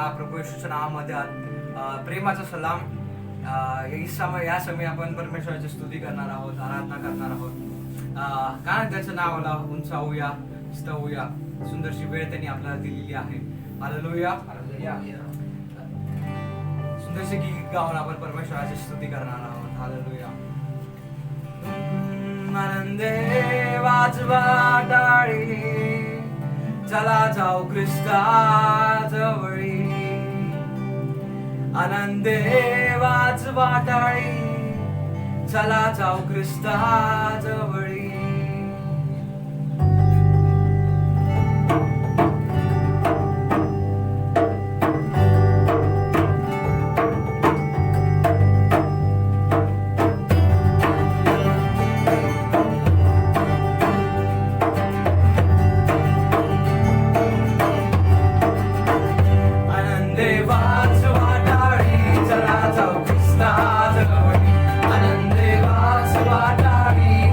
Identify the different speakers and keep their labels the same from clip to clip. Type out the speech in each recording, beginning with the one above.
Speaker 1: प्रभू येशूच्या नावामध्ये प्रेमाचा सलाम. या समय आपण परमेश्वराची स्तुती करणार आहोत, आराधना करणार आहोत. कारण त्याचं नावाला उंचावूया, स्तवूया. सुंदरशी वेळ त्यांनी आपल्याला दिलेली आहे. Hallelujah, hallelujah. सुंदरशी गीत गाऊन आपण परमेश्वराची स्तुती करणार आहोत. हालेलुया. आनंदे वाजवा टाळी, चला जाऊ ख्रिस्ता जवळी. आनंदे वाजवा टाळी, चला जाऊ ख्रिस्ता जवळी.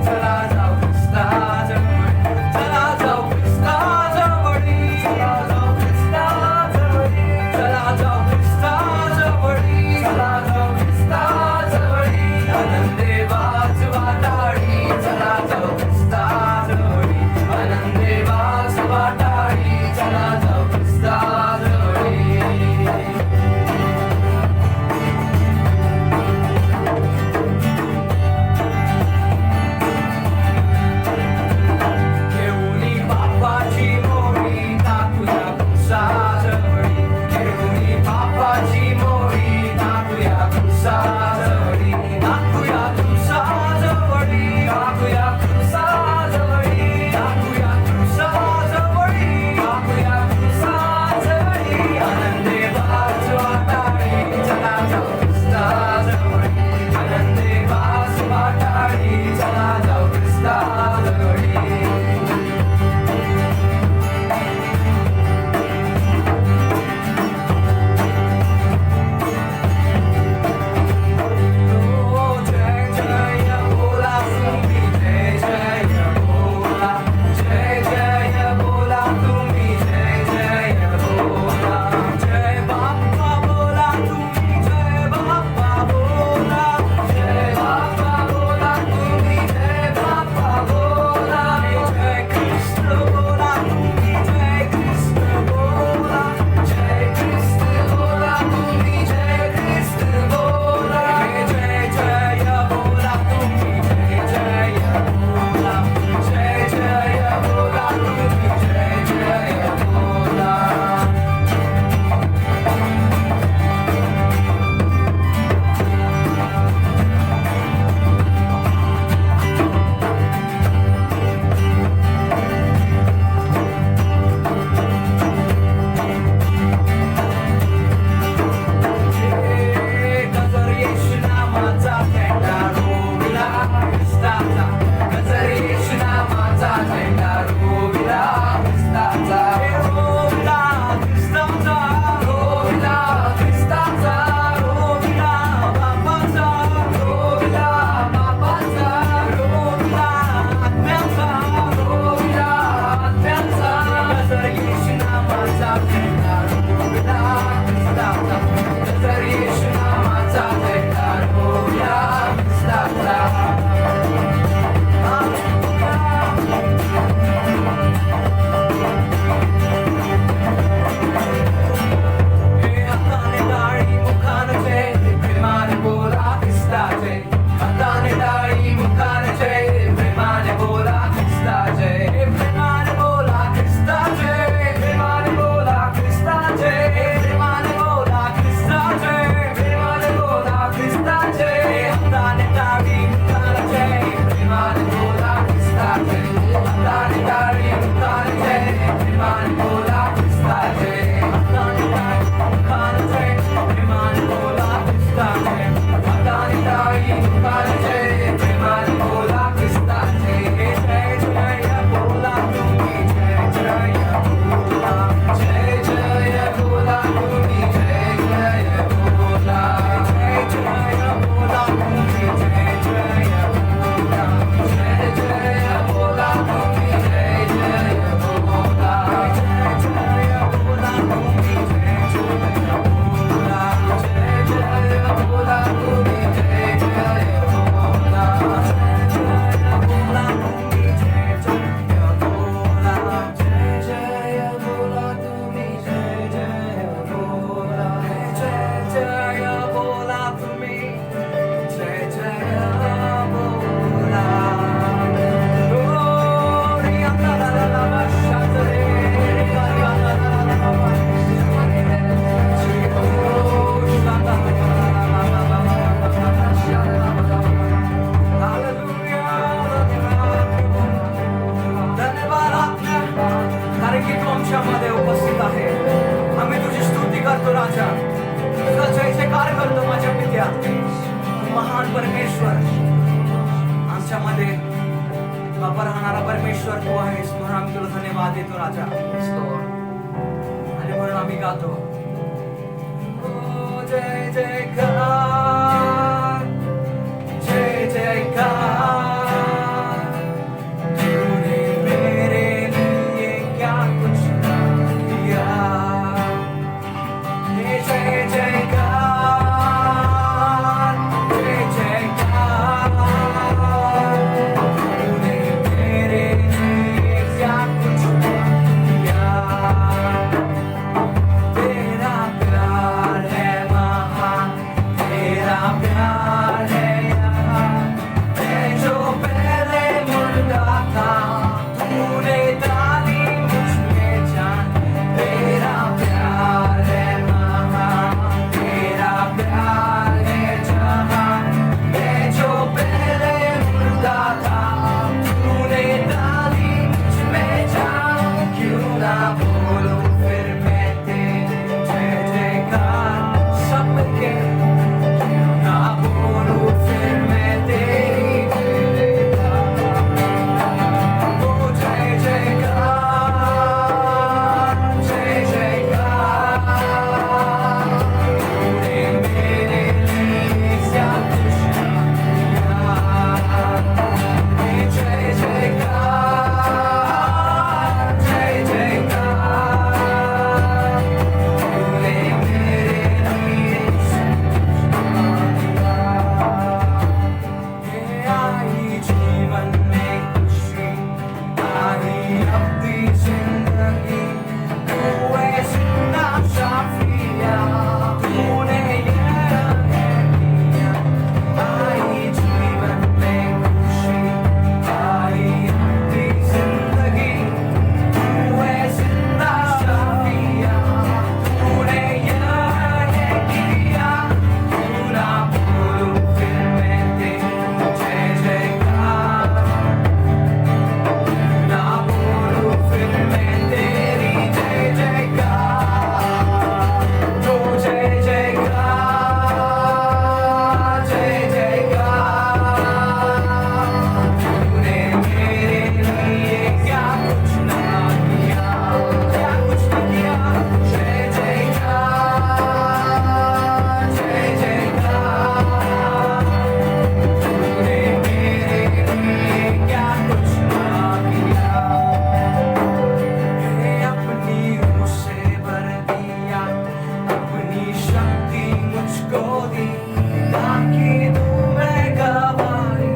Speaker 1: चला जाऊ वाजवतो राजा, तुझा जय जयकार करतो माझ्या पित्या. तू महान परमेश्वर, आमच्यामध्ये बाबा राहणारा परमेश्वर तू आहेस, म्हणून आम्ही तुला धन्यवाद देतो राजा. आणि म्हणून आम्ही गातो ओ जय जयकार, जय जयकार. तूने मेरे लिए क्या कुछ किया. जय जयकार, जय जयकार. तूने मेरे लिए क्या कुछ किया. तेरा प्यार है महान, तेरा प्यार है यहाँ. मैं जो पहले मुर्दा था, तूने डाली मुझ में जान. तेरा प्यार है महान, तेरा प्यार है जहाँ. मैं जो पहले मुर्दा था, तूने डाली मुझ में जान. क्यों ना बोलूं फिर मैं तेरे जय जयकार सबके. क्यों ना बोलूं फिर मैं तेरी जय जयकार. ओ जय जयकार, जय जयकार. तूने मेरे लिए क्या कुछ किया. जय जयकार, जय जयकार. तूने मेरे लिए आई जीवन में खुशी, आई अपनी जिंदगी. तू है जिंदा शाफिया, तूने यह किया. आई जीवन में खुशी, आई अपनी जिंदगी. तू है जिंदा शाफिया, तूने यह किया. क्यों ना बोलूं फिर मैं तेरी जय जयकार. ना बोलूं फिर मैं तेरी जय जयकार. तो जय जयकार, जय जयकार. तूने मेरे लिए क्या कुछ ना किया, क्या कुछ ना किया. जय जयकार, जय जयकार. तूने मेरे लिए क्या कुछ ना किया. अपनी रूह से भर दिया, अपनी शक्ति मुझको दी, ताकि तू मैं गवाही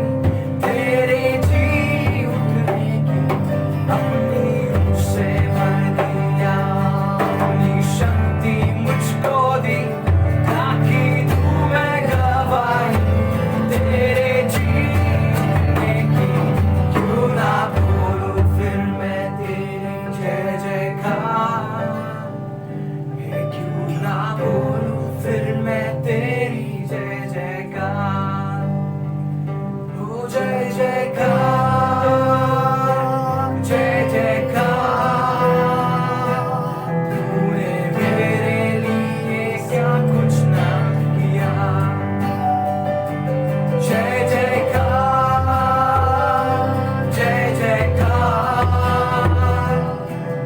Speaker 1: तेरे जी उठने की. अपनी रूह से भर दिया, अपनी शक्ति मुझको दी, ताकि तू मैं गवाही तेरे जी उठने की. क्यों ना बोलूं फिर मैं तेरी जय जयकार. क्यों ना बोलूं फिर मैं तेरी जय जयकार. ओ जय जयकार, जय जयकार. तूने मेरे लिए क्या कुछ ना किया. जय जयकार, जय जयकार.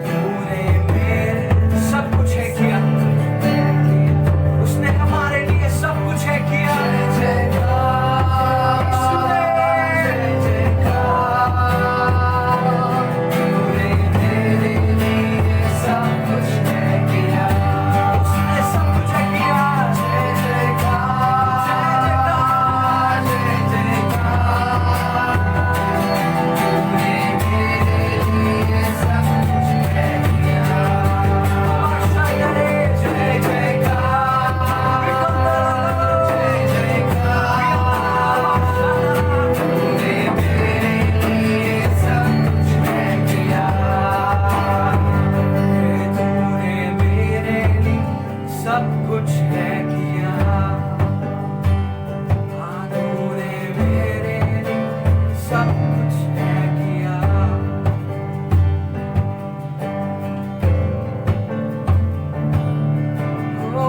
Speaker 1: तूने मेरे सब कुछ है किया. उसने हमारे लिए सब कुछ है किया. जय जयकार, जय जयकार. तूने मेरे लिए सब कुछ है किया. उसने सब कुछ है किया. जय जयकार, जय जयकार. तूने मेरे लिए सब कुछ है किया. जय जयकार, जय जयकार. तूने मेरे लिए सब कुछ है किया. तूने मेरे लिए सब कुछ है किया. तूने मेरे लिए सब कुछ है किया. ओ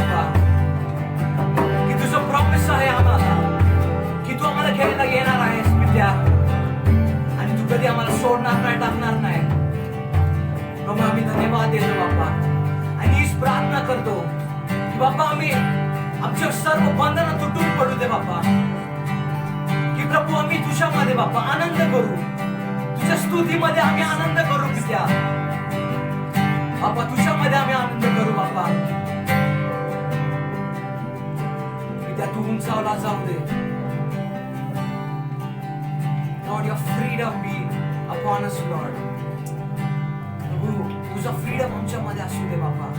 Speaker 1: बाप्पा की तुझं प्रॉमिस आहे आम्हाला की तू आम्हाला घ्यायला येणार आहेस पित्या आणि तू कधी आम्हाला सोडणार नाही, टाकणार नाही. प्रभू आम्ही धन्यवाद देतो बाप्पा आणि हीच प्रार्थना करतो की बाप्पा आम्ही आमच्या सर्व बंधनं तुटून पडू दे बाप्पा, की प्रभू आम्ही तुझ्यामध्ये बाप्पा आनंद करू, तुझ्या स्तुतीमध्ये आम्ही आनंद करू पित्या बाप्पा, तुझ्यामध्ये आम्ही आनंद करू बाप्पा. पित्या तू उंचावला जाऊ दे. Lord, your freedom be upon us, Lord. प्रभू तुझा फ्रीडम आमच्यामध्ये असू दे बाप्पा.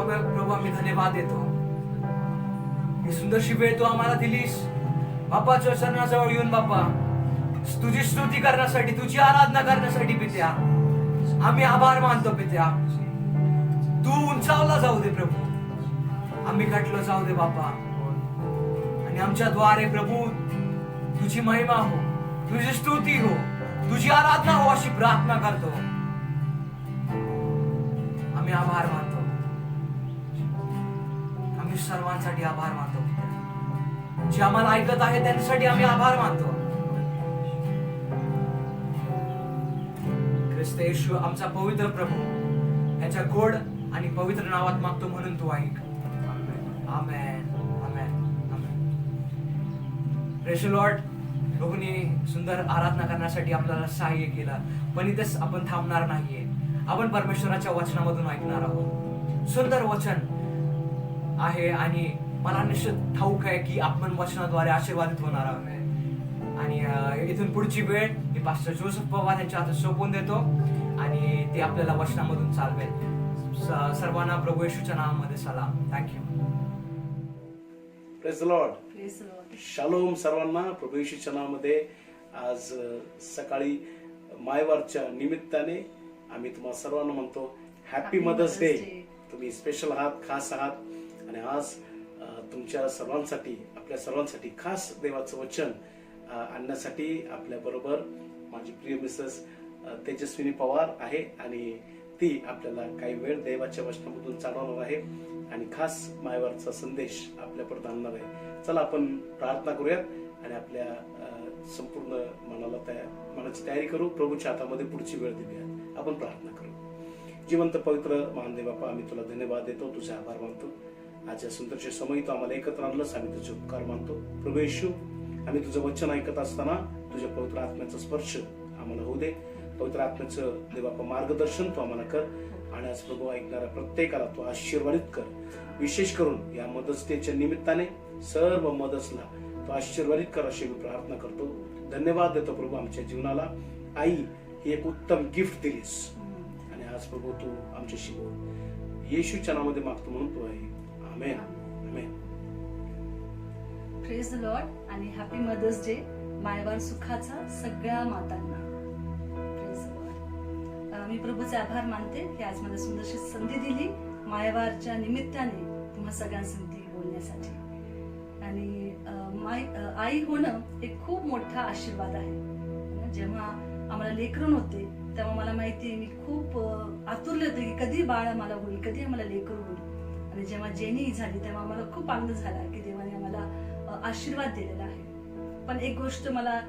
Speaker 1: प्रभू आम्ही धन्यवाद देतो. ही सुंदरशी वेळ तू आम्हाला दिलीस बाप्पाच्या चरणाजवळ येऊन बाप्पा तुझी स्तुती करण्यासाठी, तुझी आराधना करण्यासाठी पित्या आम्ही आभार मानतो. पित्या तू उंचावला जाऊ दे प्रभू, आम्ही घटलो जाऊ दे बाप्पा, आणि आमच्या द्वारे प्रभू तुझी महिमा हो, तुझी स्तुती हो, तुझी आराधना हो अशी प्रार्थना करतो. आम्ही आभार मानतो, आम्ही सर्वांसाठी आभार मानतो. जे आम्हाला ऐकत आहे त्यांच्यासाठी आम्ही आभार मानतो. ख्रिस्त येशू आमचा पवित्र प्रभू याच्या गोड आणि पवित्र नावात मागतो म्हणून तू ऐक. Amen, amen, amen. Praise the lord. प्रभूने सुंदर आराधना करण्यासाठी आपल्याला सहाय्य केलं, पण इथेच आपण थांबणार नाहीये. आपण परमेश्वराच्या वचनामधून ऐकणार आहोत. सुंदर वचन आहे आणि मला निश्चित ठाऊक आहे की आपण वचनाद्वारे आशीर्वादित होणार आहोत. आणि इथून पुढची वेळ मी पास्टर जोसेफ पवार यांच्या हातात सोपवून देतो आणि ते आपल्याला वचनामधून चालवेल. सर्वांना प्रभू येशूच्या नावामध्ये सलाम. Thank you.
Speaker 2: Praise the Lord. Shalom सर्वांना. प्रभू येशूच्या नावामध्ये आज सकाळी मायवारच्या निमित्ताने आम्ही तुम्हाला सर्वांना म्हणतो हॅपी मदर्स डे. तुम्ही स्पेशल आहात, खास आहात, आणि आज तुमच्या सर्वांसाठी, आपल्या सर्वांसाठी खास देवाचं वचन आणण्यासाठी आपल्या बरोबर माझी प्रिय मिसेस तेजस्विनी पवार आहे, आणि ती आपल्याला काही वेळ देवाच्या वचनामधून चालवणार आहे आणि खास मायवारचा संदेश आपल्यापर्यंत आणणार आहे. चला आपण प्रार्थना करूयात आणि आपल्या संपूर्ण मनाची तयारी करू. प्रभूच्या हातामध्ये पुढची वेळ देऊया. आपण प्रार्थना करू. जिवंत पवित्र महान देव बाप्पा, आम्ही तुला धन्यवाद देतो, तुझे आभार मानतो. आजच्या सुंदरच्या समयी तू आम्हाला एकत्र आणलंस, आम्ही तुझे उपकार मानतो. प्रभू येशू, आम्ही तुझं वचन ऐकत असताना तुझ्या पवित्र आत्म्याचा स्पर्श आम्हाला होऊ दे. पवित्र आत्म्याचं देवापा मार्गदर्शन तू आम्हाला कर, आणि आज प्रभू ऐकणाऱ्या प्रत्येकाला तू आशीर्वादित कर. विशेष करून या मदर्स डेच्या निमित्ताने सर्व मदर्सला तू आशीर्वादित कर अशी मी प्रार्थना करतो. धन्यवाद देतो प्रभू, आमच्या जीवनाला आई ही एक उत्तम गिफ्ट दिलीस, आणि आज प्रभू तू आमच्याशी बोल. येशूच्या नावामध्ये मागतो म्हणून तू आहे. Amen, amen.
Speaker 3: Praise the lord आणि हॅपी मदर्स डे मायवार सुखाचा सगळ्या मातांना. Praise the lord. मी प्रभूचे आभार मानते की आज मला सुंदरशी संधी दिली मायवारच्या निमित्ताने तुम्हा सगळ्यांसंगती बोलण्यासाठी. आणि आई होणं एक खूप मोठा आशीर्वाद आहे. जेव्हा आम्हाला लेकरून होते तेव्हा मला माहिती आहे, मी खूप आतुरले होते की कधी बाळ मला होईल, कधी आम्हाला लेकरू होईल. आणि जेव्हा जेनी झाली तेव्हा आम्हाला खूप आनंद झाला की देवाने आम्हाला आशीर्वाद दिलेला आहे. पण एक गोष्ट मला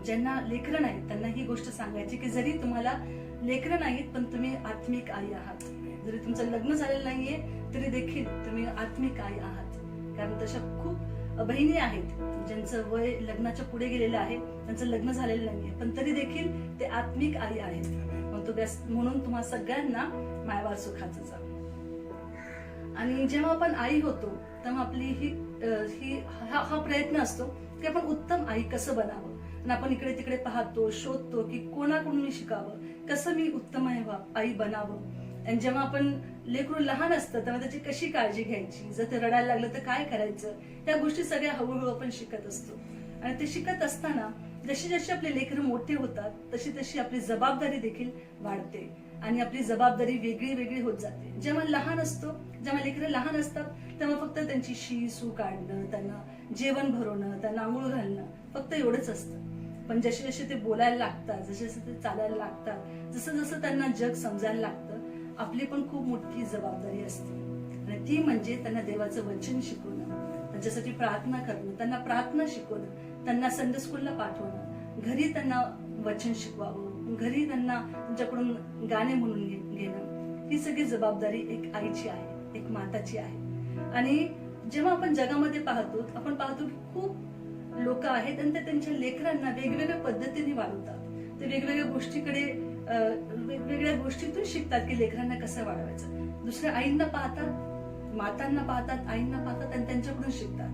Speaker 3: ज्यांना लेकरं नाहीत त्यांना ही गोष्ट सांगायची की जरी तुम्हाला लेकरं नाहीत पण तुम्ही आत्मिक आई आहात. जरी तुमचं लग्न झालेलं नाहीये तरी देखील तुम्ही आत्मिक आई आहात. कारण तशा खूप बहिणी आहेत ज्यांचं वय लग्नाच्या पुढे गेलेलं आहे, त्यांचं लग्न झालेलं नाहीये, पण तरी देखील ते आत्मिक आई आहेत. म्हणून तुम्हा सगळ्यांना मायवार सुखाचं जा. आणि जेव्हा आपण आई होतो तेव्हा आपली हा प्रयत्न असतो की आपण उत्तम आई कसं बनावं. आणि आपण इकडे तिकडे पाहतो, शोधतो की कोणाकडून मी शिकावं, कसं मी उत्तम आई बनावं. आणि जेव्हा आपण लेकरू लहान असतं तेव्हा त्याची कशी काळजी घ्यायची, जर ते रडायला लागलं तर काय करायचं, त्या गोष्टी सगळ्या हळूहळू आपण शिकत असतो. आणि ते शिकत असताना जशी जशी आपले लेकरं मोठे होतात तशी तशी आपली जबाबदारी देखील वाढते आणि आपली जबाबदारी वेगळी वेगळी होत जाते. जेव्हा लहान असतो, जेव्हा लेकरं लहान असतात तेव्हा फक्त त्यांची शी सू काढणं, त्यांना जेवण भरवणं, त्यांना आंघोळ घालणं, फक्त एवढंच असतं. पण जसे जसे ते बोलायला लागतात, जसे जसे ते चालायला लागतात, जसं जसं त्यांना जग समजायला लागतं, आपली पण खूप मोठी जबाबदारी असते. आणि ती म्हणजे त्यांना देवाचं वचन शिकवणं, त्यांच्यासाठी प्रार्थना करणं, त्यांना प्रार्थना शिकवणं, त्यांना संडे स्कूलला पाठवणं, घरी त्यांना वचन शिकवावं, घरी त्यांना तुमच्याकडून गाणे म्हणून घेणं. ही सगळी जबाबदारी एक आईची आहे, एक माताची आहे. आणि जेव्हा आपण जगामध्ये पाहतो, आपण पाहतो की खूप लोक आहेत आणि ते त्यांच्या लेकरांना वेगवेगळ्या पद्धतीने वाढवतात. ते वेगवेगळ्या गोष्टीकडे वेगवेगळ्या गोष्टीतून शिकतात की लेकरांना कसं वाढवायचं. दुसऱ्या आईंना पाहतात, मातांना पाहतात, आईंना पाहतात आणि त्यांच्याकडून शिकतात.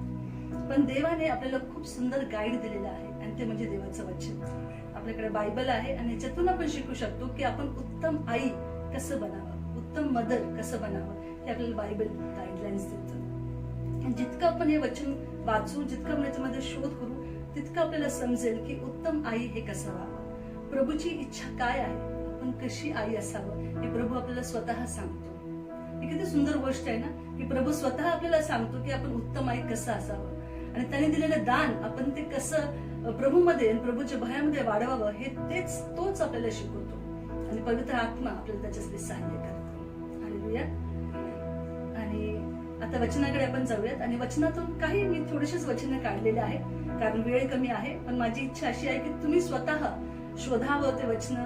Speaker 3: पण देवाने आपल्याला खूप सुंदर गाईड दिलेलं आहे आणि ते म्हणजे देवाचं वचन. आपल्याकडे बायबल आहे आणि याच्यातून आपण शिकू शकतो की आपण उत्तम आई कसं बनावं, उत्तम मदर कसं बनावं हे आपल्याला बायबल गाईडलाईन्स देतं. आणि जितकं आपण हे वचन वाचू, जितकं आपण याच्यामध्ये शोध करू, तितकं आपल्याला समजेल की उत्तम आई हे कसं व्हावं, प्रभूची इच्छा काय आहे, आपण कशी आई असावं हे प्रभू आपल्याला स्वतः सांगतो. ही किती सुंदर गोष्ट आहे ना की प्रभू स्वतः आपल्याला सांगतो की आपण उत्तम आई कसं असावं, आणि त्याने दिलेलं दान आपण ते कसं प्रभूमध्ये आणि प्रभूच्या भयामध्ये वाढवावं हे तोच आपल्याला शिकवतो. आणि पवित्र आत्मा आपल्याला त्याच्यासाठी सहाय्य करतो. हालेलुया. आणि आता वचनाकडे आपण जाऊयात. आणि वचनातून काही मी थोडेसेच वचन काढलेले आहे कारण वेळ कमी आहे, पण माझी इच्छा अशी आहे की तुम्ही स्वतः शोधावं ते वचन,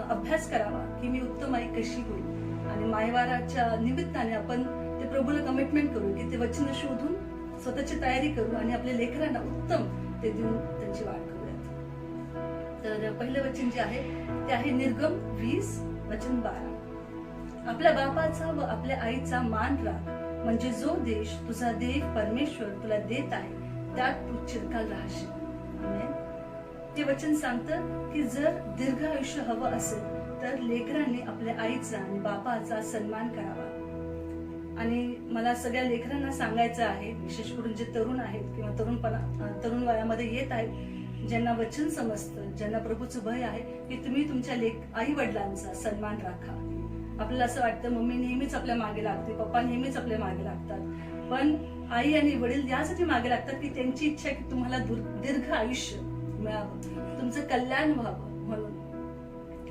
Speaker 3: अभ्यास करावा की मी उत्तम आई कशी होईल. आणि मायवाराच्या निमित्ताने आपण ते प्रभूला कमिटमेंट करू की ते वचन शोधून स्वतःची तयारी करू आणि आपल्या लेकरांना उत्तम ते देऊन त्यांची वाढ करूयात. तर पहिलं वचन जे आहे ते आहे निर्गम 20 वचन 12. आपल्या बापाचा व आपल्या आईचा मान राख, म्हणजे जो देश तुझा देव परमेश्वर तुला देत आहे त्यात तू चिरकाल राहशील. आमेन. ते वचन सांगतं की जर दीर्घ आयुष्य हवं असेल तर लेकरांनी आपल्या आईचा आणि बापाचा सन्मान करावा. आणि मला सगळ्या लेकरांना सांगायचं आहे, विशेष करून जे तरुण आहेत किंवा तरुण वयामध्ये येत आहेत, ज्यांना वचन समजतं, ज्यांना प्रभूचं भय आहे, की तुम्ही तुमच्या आई वडिलांचा सन्मान राखा. आपल्याला असं वाटतं मम्मी नेहमीच आपल्या मागे लागते, पप्पा नेहमीच आपल्या मागे लागतात, पण आई आणि वडील यासाठी मागे लागतात की त्यांची इच्छा आहे की तुम्हाला दीर्घ आयुष्य मिळावं, तुमचं कल्याण व्हावं म्हणून.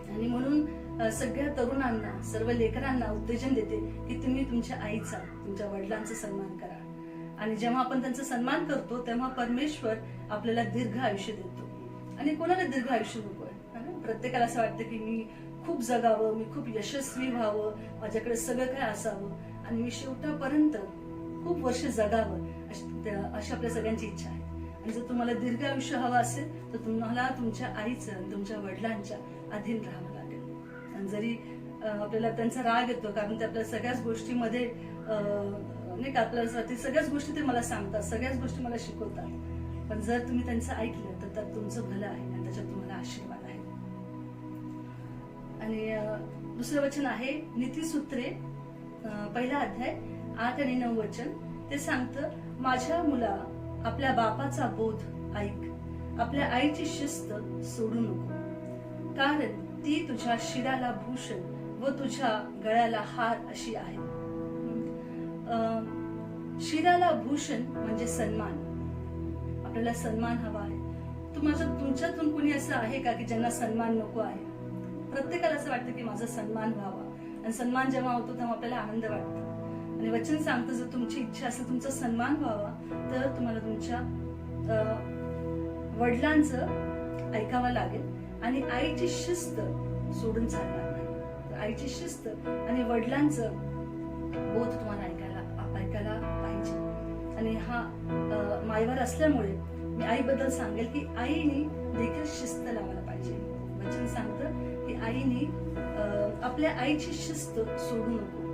Speaker 3: आणि म्हणून सगळ्या तरुणांना, सर्व लेकरांना उत्तेजन देते की तुम्ही तुमच्या आईचा, तुमच्या वडिलांचा सन्मान करा. आणि जेव्हा आपण त्यांचा सन्मान करतो तेव्हा परमेश्वर आपल्याला दीर्घ आयुष्य देतो. आणि कोणाला दीर्घ आयुष्य नकोय? प्रत्येकाला असं वाटतं की मी खूप जगावं, मी खूप यशस्वी व्हावं, माझ्याकडे सगळं काय असावं आणि मी शेवटापर्यंत खूप वर्ष जगावं, अशी आपल्या सगळ्यांची इच्छा आहे. आणि जर तुम्हाला दीर्घ आयुष्य हवं असेल तर तुम्हाला तुमच्या आईचं आणि तुमच्या वडिलांच्या अधीन राहावं लागेल. आणि जरी आपल्याला त्यांचा राग येतो कारण ते आपल्या सगळ्याच गोष्टीमध्ये नाही का, आपल्यासाठी सगळ्याच गोष्टी ते मला सांगतात, सगळ्याच गोष्टी मला शिकवतात, पण जर तुम्ही त्यांचं ऐकलं तर त्यात तुमचं भलं आहे आणि त्याच्यात तुम्हाला आशीर्वाद आहे. आणि दुसरं वचन आहे नीतिसूत्रे 1 अध्याय 8 आणि 9 वचन. ते सांगतं, माझ्या मुला आपल्या बापाचा बोध ऐक, आपल्या आईची शिस्त सोडू नको, कारण ती तुझ्या शिराला भूषण व तुझ्या गळ्याला हार अशी आहे. शिराला भूषण म्हणजे सन्मान. आपल्याला सन्मान हवा आहे. तुमच्यातून कुणी असं आहे का की ज्यांना सन्मान नको आहे? प्रत्येकाला असं वाटतं की माझा सन्मान व्हावा, आणि सन्मान जेव्हा होतो तेव्हा आपल्याला आनंद वाटतो. आणि वचन सांगतं जर तुमची इच्छा असेल तुमचा सन्मान व्हावा तर तुम्हाला तुमच्या वडिलांचं ऐकावं लागेल आणि आईची शिस्त सोडून चालणार नाही. आईची शिस्त आणि वडिलांचं बोध तुम्हाला ऐकायला पाहिजे. आणि हा मायवार असल्यामुळे मी आईबद्दल सांगेल की आईने देखील शिस्त लावायला पाहिजे. वचन सांगतं की आईने आपल्या आईची शिस्त सोडू नको.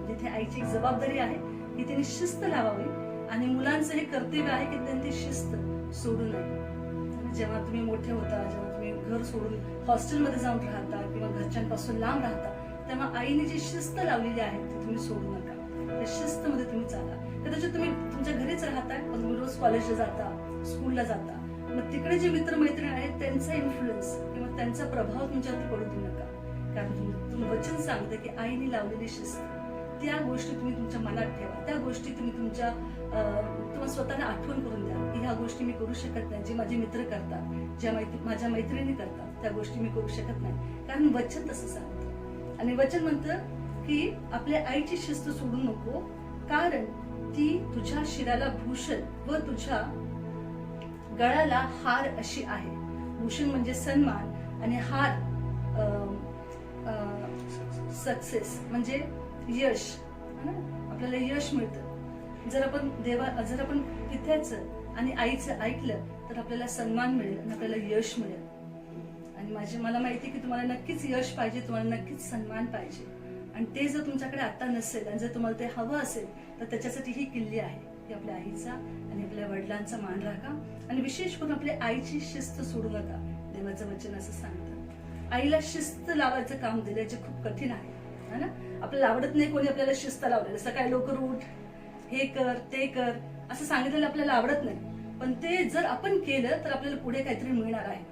Speaker 3: तिथे आईची एक जबाबदारी आहे की तिने शिस्त लावावी आणि मुलांचं हे कर्तव्य आहे की त्यांनी शिस्त सोडू नये. जेव्हा तुम्ही मोठे होता, जेव्हा तुम्ही घर सोडून हॉस्टेलमध्ये जाऊन राहता किंवा घरच्यांपासून लांब राहता, तेव्हा आईने जी शिस्त लावलेली आहे ती तुम्ही सोडू नका. त्या शिस्तमध्ये तुम्ही चाला. कदाचित तुम्ही तुमच्या घरीच राहताय पण तुम्ही रोज कॉलेजला जाता, स्कूलला जाता, मग तिकडे जे मित्रमैत्रिणी आहेत त्यांचा इन्फ्लुएन्स किंवा त्यांचा प्रभाव तुमच्यावरती पडू देऊ नका. कारण तुम्ही वचन सांगते की आईने लावलेली शिस्त, त्या गोष्टी तुम्ही तुमच्या मनात ठेवा. त्या गोष्टी तुम्ही तुम्हाला स्वतःला आठवण करून द्या की ह्या गोष्टी मी करू शकत नाही, जे माझे मित्र करतात, ज्या माझ्या मैत्रिणी करतात त्या गोष्टी मी करू शकत नाही. कारण वचन तसं सांगतं. आणि वचन म्हणतं की आपल्या आईची शिस्त सोडू नको, कारण ती तुझ्या शिराला भूषण व तुझ्या गळ्याला हार अशी आहे. भूषण म्हणजे सन्मान आणि हार सक्सेस म्हणजे यश. आपल्याला यश मिळतं जर आपण पित्याचं आणि आईचं ऐकलं तर आपल्याला सन्मान मिळेल आणि आपल्याला यश मिळेल. आणि मला माहिती की तुम्हाला नक्कीच यश पाहिजे, तुम्हाला नक्कीच सन्मान पाहिजे. आणि ते जर तुमच्याकडे आता नसेल आणि जर तुम्हाला ते हवं असेल तर त्याच्यासाठी ही किल्ली आहे की आपल्या आईचा आणि आपल्या वडिलांचा मान राखा. आणि विशेष करून आपल्या आईची शिस्त सोडू नका. देवाचं वचन असं सांगतं. आईला शिस्त लावायचं काम दिलं जे खूप कठीण आहे. है ना. आपल्याला आवडत नाही कोणी आपल्याला शिस्त लावलेलं, सकाळी लवकर उठ, हे कर ते कर असं सांगितलेलं आपल्याला आवडत नाही, पण ते जर आपण केलं तर आपल्याला पुढे काहीतरी मिळणार आहे.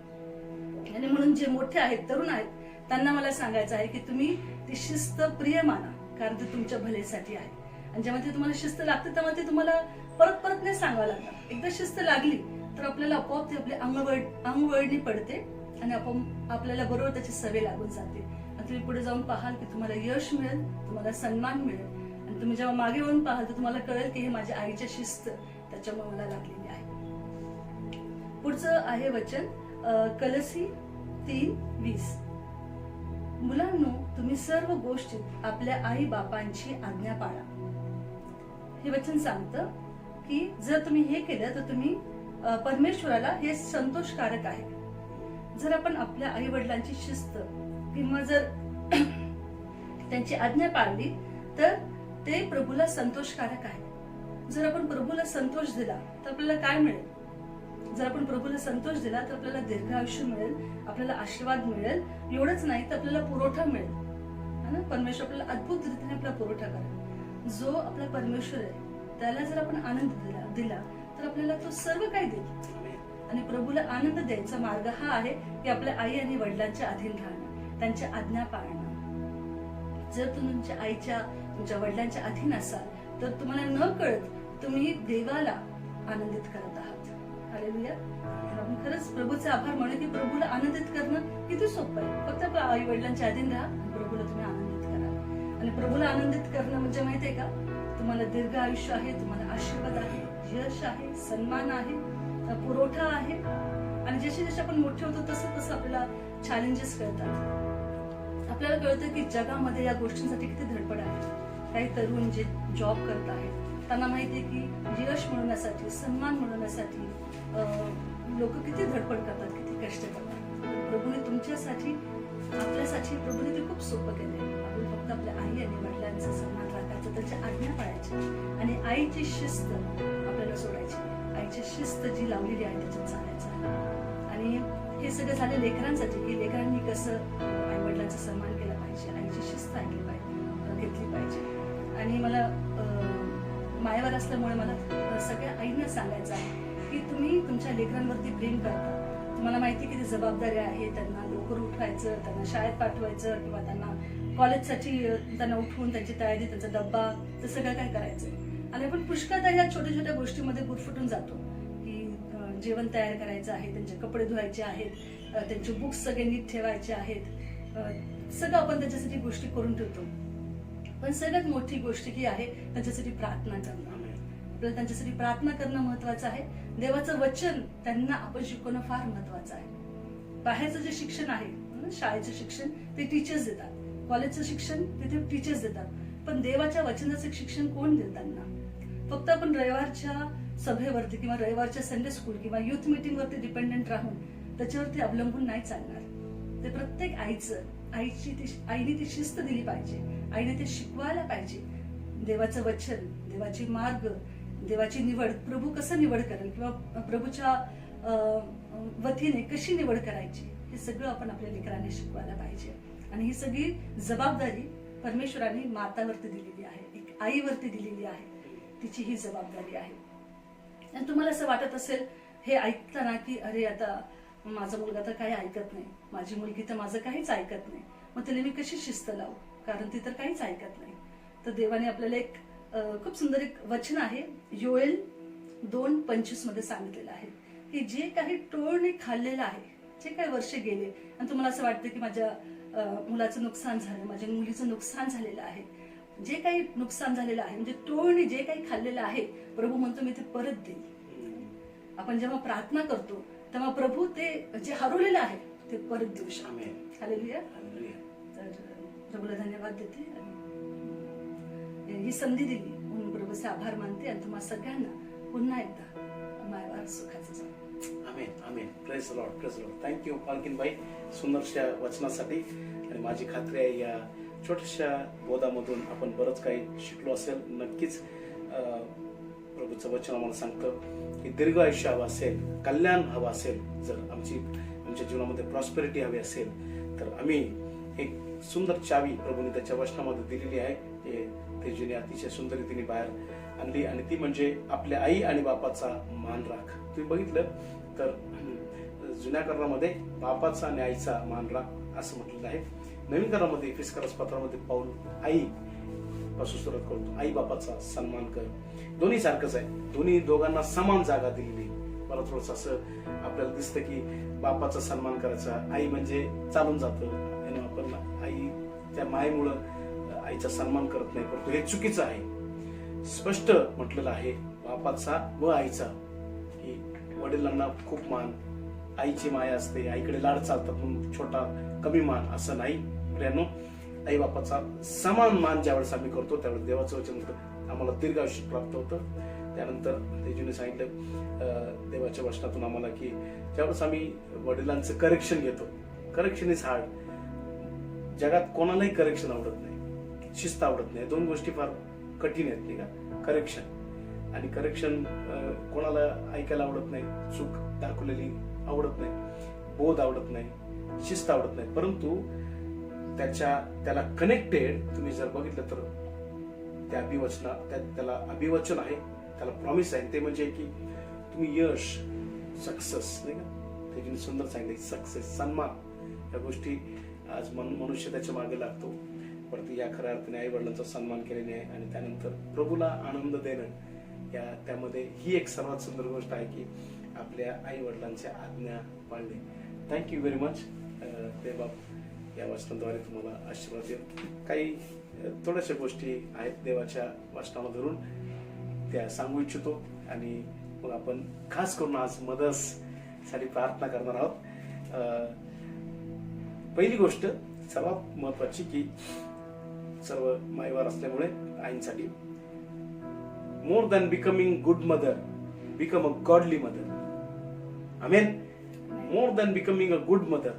Speaker 3: आणि म्हणून जे मोठे आहेत, तरुण आहेत, त्यांना मला सांगायचं आहे की तुम्ही ती शिस्त प्रिय माना, कारण ते तुमच्या भलेसाठी आहे. आणि जेव्हा ते तुम्हाला शिस्त लागते तेव्हा ते तुम्हाला परत परत नाही सांगावं लागणार. एकदा शिस्त लागली तर आपल्याला आपोआप ती आपली अंगवळणी पडते आणि आपोआप आपल्याला बरोबर त्याची सवय लागून जाते. आणि तुम्ही पुढे जाऊन पाहाल की तुम्हाला यश मिळेल, तुम्हाला सन्मान मिळेल. आणि तुम्ही जेव्हा मागे येऊन पाहाल तर तुम्हाला कळेल की हे माझ्या आईच्या शिस्त, त्याच्यामुळे मला लागलेली आहे. पुढचं आहे वचन कलसी 3:20. मुलांनो, तुम्ही सर्व गोष्टीत आपल्या आई बापांची आज्ञा पाळा. हे वचन सांगतं की जर तुम्ही हे केलं तर तुम्ही परमेश्वराला हे संतोषकारक आहे. जर आपण आपल्या आई वडिलांची शिस्त किंवा जर त्यांची आज्ञा पाळली तर ते प्रभूला संतोषकारक आहे. जर आपण प्रभूला संतोष दिला तर आपल्याला काय मिळेल? जर आपण प्रभूला संतोष दिला तर आपल्याला दीर्घ आयुष्य मिळेल, आपल्याला आशीर्वाद मिळेल. एवढंच नाही तर आपल्याला पुरवठा मिळेल, है ना. परमेश्वर आपल्याला अद्भुत रीतीने आपला पुरवठा करेल. जो आपला परमेश्वर आहे त्याला जर आपण आनंद दिला तर आपल्याला तो सर्व काही देईल. आणि प्रभूला आनंद द्यायचा मार्ग हा आहे की आपल्या आई आणि वडिलांच्या अधीन राहणं, त्यांच्या आज्ञा पाळणं. जर तुम्ही तुमच्या आईच्या, तुमच्या वडिलांच्या अधीन असाल तर तुम्हाला न कळत तुम्ही देवाला आनंदित करत आहात. हालेलुया. आपण खरंच प्रभूचे आभार म्हणू की प्रभूला आनंदित करणं किती सोपं आहे. फक्त आपल्या आई वडिलांच्या अधीन राहा आणि प्रभूला तुम्ही आनंदित करा. आणि प्रभूला आनंदित करणं म्हणजे माहितीये का, तुम्हाला दीर्घ आयुष्य आहे, तुम्हाला आशीर्वाद आहे, यश आहे, सन्मान आहे, पुरवठा आहे. आणि जसे जसे आपण मोठे होतो तसं तसं आपल्याला चॅलेंजेस कळतात. आपल्याला कळतं की जगामध्ये या गोष्टींसाठी किती धडपड आहे. काही तरुण जे जॉब करत आहेत त्यांना माहितीये की यश मिळवण्यासाठी, सन्मान मिळवण्यासाठी लोक किती धडपड करतात, किती कष्ट करतात. प्रभूने तुमच्यासाठी, आपल्यासाठी प्रभूने ते खूप सोपं केलंय. आपण फक्त आपल्या आई आणि वडिलांचा सन्मान राखायचा, त्यांच्या आज्ञा पाळायची आणि आईची शिस्त आपल्याला सोडायची. आईची शिस्त जी लावलेली आहे त्याच्यात चालायचं. आणि हे सगळं झालं लेकरांसाठी की लेकरांनी कसं आई वडिलांचा सन्मान केला पाहिजे, आईची शिस्त ऐकली पाहिजे, घेतली पाहिजे. आणि मला मायावर असल्यामुळे मला सगळ्या आईंना सांगायचं आहे की तुम्ही तुमच्या लेकरांवरती प्रेम करता. तुम्हाला माहिती किती जबाबदारी आहे. त्यांना लवकर उठवायचं, त्यांना शाळेत पाठवायचं किंवा त्यांना कॉलेजसाठी त्यांना उठवून त्यांची तयारी, त्यांचा डब्बा, ते सगळं काय करायचं. आणि आपण पुष्कळदा या छोट्या छोट्या गोष्टीमध्ये गुरफटून जातो की जेवण तयार करायचं आहे, त्यांचे कपडे धुवायचे आहेत, त्यांचे बुक्स सगळे नीट ठेवायचे आहेत. सगळं आपण त्याच्यासाठी गोष्टी करून ठेवतो. पण सगळ्यात मोठी गोष्ट ही आहे त्यांच्यासाठी प्रार्थना करणं. आपल्याला त्यांच्यासाठी प्रार्थना करणं महत्वाचं आहे. देवाचं वचन त्यांना आपण शिकवणं फार महत्वाचं आहे. बाहेरचं जे शिक्षण आहे, शाळेचं शिक्षण ते टीचर्स देतात, कॉलेजचं शिक्षण ते टीचर्स देतात, पण देवाच्या वचनाचं शिक्षण कोण देईल त्यांना? फक्त आपण रविवारच्या सभेवरती किंवा रविवारच्या संडे स्कूल किंवा युथ मीटिंग वरती डिपेंडंट राहून त्याच्यावरती अवलंबून नाही चालणार. ते प्रत्येक आईने ती शिस्त दिली पाहिजे, आईने ते शिकवायला पाहिजे. देवाचं वचन, देवाची मार्ग, देवाची निवड, प्रभू कसं निवड करेल किंवा प्रभूच्या वतीने कशी निवड करायची, हे सगळं आपण आपल्या लेकरांना शिकवायला पाहिजे. आणि ही सगळी जबाबदारी परमेश्वराने मातावरती दिलेली आहे, एक आईवरती दिलेली आहे. तिची ही जबाबदारी आहे. आणि तुम्हाला असं वाटत असेल हे ऐकताना की अरे आता माझा मुलगा तर काही ऐकत नाही, माझी मुलगी तर माझं काहीच ऐकत नाही, मग तिला मी कशी शिस्त लावू, कारण ती तर काहीच ऐकत नाही. तर देवाने आपल्याला एक खूप सुंदर एक वचन आहे, योएल 2:25 मध्ये सांगितलेलं आहे की जे काही टोळने खाल्लेलं आहे, जे काही वर्ष गेले आणि तुम्हाला असं वाटतं की माझ्या मुलाचं नुकसान झालं, माझ्या मुलीचं नुकसान झालेलं आहे, जे काही नुकसान झालेलं आहे म्हणजे टोळने जे काही खाल्लेलं आहे, प्रभू म्हणतो मी ते परत देईल. आपण जेव्हा प्रार्थना करतो तेव्हा प्रभू ते जे हरवलेलं आहे ते परत देऊ शकतो. हालेलुया. तर प्रभूला धन्यवाद देते आणि ही संधी दिली म्हणून प्रभूचे आभार मानते आणि तुम्हाला सगळ्यांना पुन्हा एकदा मायवार सुखाचं जाऊ.
Speaker 2: Amen amen. Praise lord, praise lord. Thank you पालकीनबाई सुंदरशा वचनासाठी. आणि माझी खात्री आहे या छोट्याशा बोधामधून आपण बरंच काही शिकलो असेल. नक्कीच प्रभूचं वचन आम्हाला सांगतं की दीर्घ आयुष्य हवं असेल, कल्याण हवं असेल, जर आमच्या जीवनामध्ये प्रॉस्पेरिटी हवी असेल तर आम्ही एक एक सुंदर चावी प्रभूने त्याच्या वचनामध्ये दिलेली आहे. तेजूने अतिशय सुंदर रीतीने बाहेर आणली आणि ती म्हणजे आपल्या आई आणि बापाचा मान राख. तुम्ही बघितलं तर जुन्या करारामध्ये बापाचा आणि आईचा मान राख असं म्हटलेलं आहे. नवीन करारामध्ये एफेसकरास पत्रामध्ये पाऊल आई पासून सुरुवात करतो. आई बापाचा सन्मान कर. दोन्ही सारखंच आहे. दोन्ही दोघांना समान जागा दिलेली. मला थोडस असं आपल्याला दिसतं की बापाचा सन्मान करायचा, आई म्हणजे चालून जातं आणि आपण आई त्या मायेमुळं आईचा सन्मान करत नाही, परंतु हे चुकीचं आहे. स्पष्ट म्हटलेलं आहे बापाचा व आईचा, की वडिलांना खूप मान, आईची माया असते, आईकडे लाड चालतात म्हणून छोटा कमी मान असं नाही. प्रियांनो, आई बापाचा समान मान ज्यावेळेस आम्ही करतो त्यावेळेस देवाचं वचन होतं आम्हाला दीर्घायुष्य प्राप्त होतं. त्यानंतर तेजूने सांगितलं देवाच्या वचनातून आम्हाला की ज्यावेळेस आम्ही वडिलांचं करेक्शन घेतो, करेक्शन इज हार्ड. जगात कोणालाही करेक्शन आवडत नाही, शिस्त आवडत नाही. दोन गोष्टी फार कठीण आहेत नाही का, करेक्शन आणि करेक्शन. कोणाला ऐकायला आवडत नाही, चूक दाखवलेली आवडत नाही, बोध आवडत नाही, शिस्त आवडत नाही. परंतु त्याला कनेक्टेड तुम्ही जर बघितलं तर त्या त्याला अभिवचन आहे, त्याला प्रॉमिस आहे. ते म्हणजे की तुम्ही यश, सक्सेस नाही का, त्याची सुंदर सांगितलं सक्सेस, सन्मान, या गोष्टी आज मनुष्य त्याच्या मागे लागतो. परंतु या खऱ्या अर्थाने आई वडिलांचा सन्मान केलेला आहे आणि त्यानंतर प्रभूला आनंद देणं, या त्यामध्ये ही एक सर्वात सुंदर गोष्ट आहे की आपल्या आई वडिलांच्या आज्ञा पाळणे. थँक्यू व्हेरी मच देवबाप, या वचनाद्वारे तुम्हाला आशीर्वाद देईल. काही थोड्याशा गोष्टी आहेत देवाच्या वचनाला धरून त्या सांगू इच्छितो आणि मग आपण खास करून आज मदर्स साठी प्रार्थना करणार आहोत. पहिली गोष्ट सर्वात महत्वाची की सर्व मायवार असल्यामुळे आईंसाठी, more than becoming good mother, become a godly mother. Amen. More than becoming a good mother.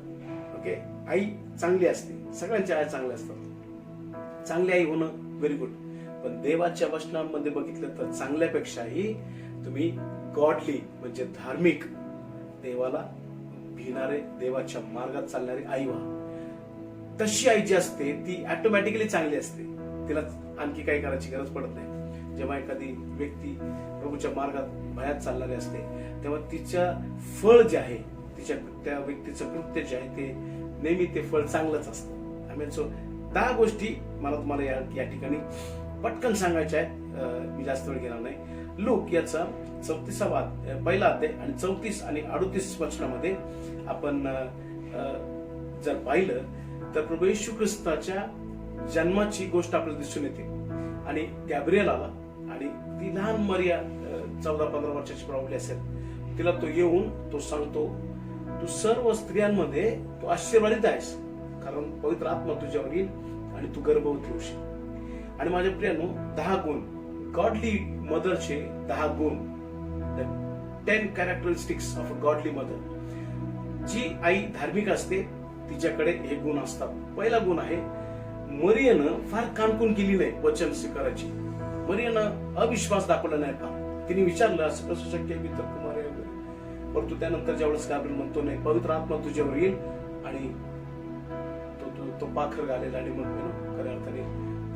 Speaker 2: Okay, आई चांगली असते, सगळ्यांच्या आई चांगल्या असतात, चांगली आई होणं व्हेरी गुड. पण देवाच्या वचनांमध्ये बघितलं तर चांगल्यापेक्षाही तुम्ही गॉडली म्हणजे धार्मिक, देवाला भिणारे, देवाच्या मार्गात चालणारी आई व्हा. तशी आई जी असते ती ऑटोमॅटिकली चांगली असते, तिला आणखी काही करायची गरज पडत नाही. जेव्हा एखादी व्यक्ती प्रभूच्या मार्गात भयात चालणारी असते तेव्हा तिच्या फळ जे आहे, त्या व्यक्तीचं कृत्य जे आहे ते नेहमी ते फळ चांगलंच असतं. आय सो त्या गोष्टी मला तुम्हाला या ठिकाणी पटकन सांगायच्या आहेत, मी जास्त वेळ घेणार नाही. लूक याचा 34 पहिला अध्याय आणि 34 आणि 38 वचनामध्ये आपण जर पाहिलं तर प्रभू येशू ख्रिस्ताच्या जन्माची गोष्ट आपल्याला दिसून येते. आणि गॅब्रिएल आला आणि ती लहान मरिया 14-15 वर्षाची प्रॉब्लेम असेल, तिला तो येऊन तो सांगतो, तू सर्व स्त्रियांमध्ये तू आशीर्वादित आहेस, कारण पवित्र आत्मा तुझ्यावर येईल आणि तू गर्भवती होशील. आणि माझ्या प्रियांनो, 10 गुण, गॉडली मदरचे 10 गुण, 10 characteristics of a godly mother. जी आई धार्मिक असते तिच्याकडे हे गुण असतात. पहिला गुण आहे, मरियेनं फार कानकून केली नाही वचन स्वीकारायची. मरियेनं अविश्वास दाखवला नाही फार. तिने विचारलं असं कसं शक्य आहे, मी तर कुमार आहे वगैरे. परंतु त्यानंतर ज्यावेळेस गाब्रिएल म्हणतो नाही, पवित्र आत्मा तुझ्यावर येईल आणि तो पाखर घालेल आणि मग खऱ्या अर्थाने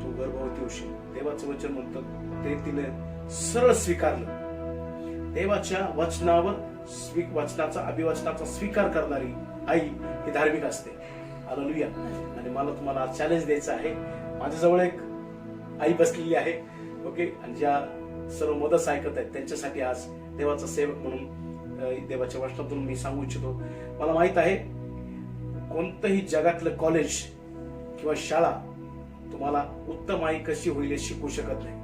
Speaker 2: तू गर्भवती होशील. देवाचं वचन म्हणतं ते तिने सरळ स्वीकारलं. देवाच्या वचनाचा अभिवचनाचा स्वीकार करणारी आई ही धार्मिक असते. हालेलुया. आणि मला तुम्हाला आज चॅलेंज द्यायचं आहे. माझ्याजवळ एक आई बसलेली आहे, ओके, आणि ज्या सर्व मदत ऐकत आहेत त्यांच्यासाठी आज देवाचा सेवक म्हणून देवाच्या वचनातून मी सांगू इच्छितो. मला माहित आहे कोणतंही जगातलं कॉलेज किंवा शाळा तुम्हाला उत्तम आई कशी होईल हे शिकवू शकत नाही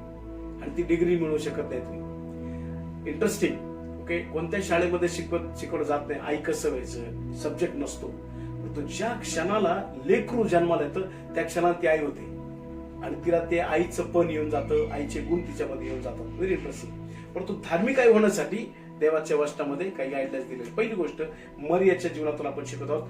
Speaker 2: आणि ती डिग्री मिळवू शकत नाही तुम्ही. इंटरेस्टिंग, ओके, कोणत्या शाळेमध्ये शिकवलं जात नाही आई कसं व्हायचं, सब्जेक्ट नसतो. परंतु ज्या क्षणाला लेकरू जन्माला येतं त्या क्षणाला ती आई होते आणि तिला ते आईचं पण येऊन जातं, आईचे गुण तिच्यामध्ये येऊन जातात. Very interesting. परंतु धार्मिक आई होण्यासाठी देवाच्या वचनामध्ये काही गाईडलाईन्स दिले. पहिली गोष्ट मरियाच्या जीवनातून आपण शिकत आहोत.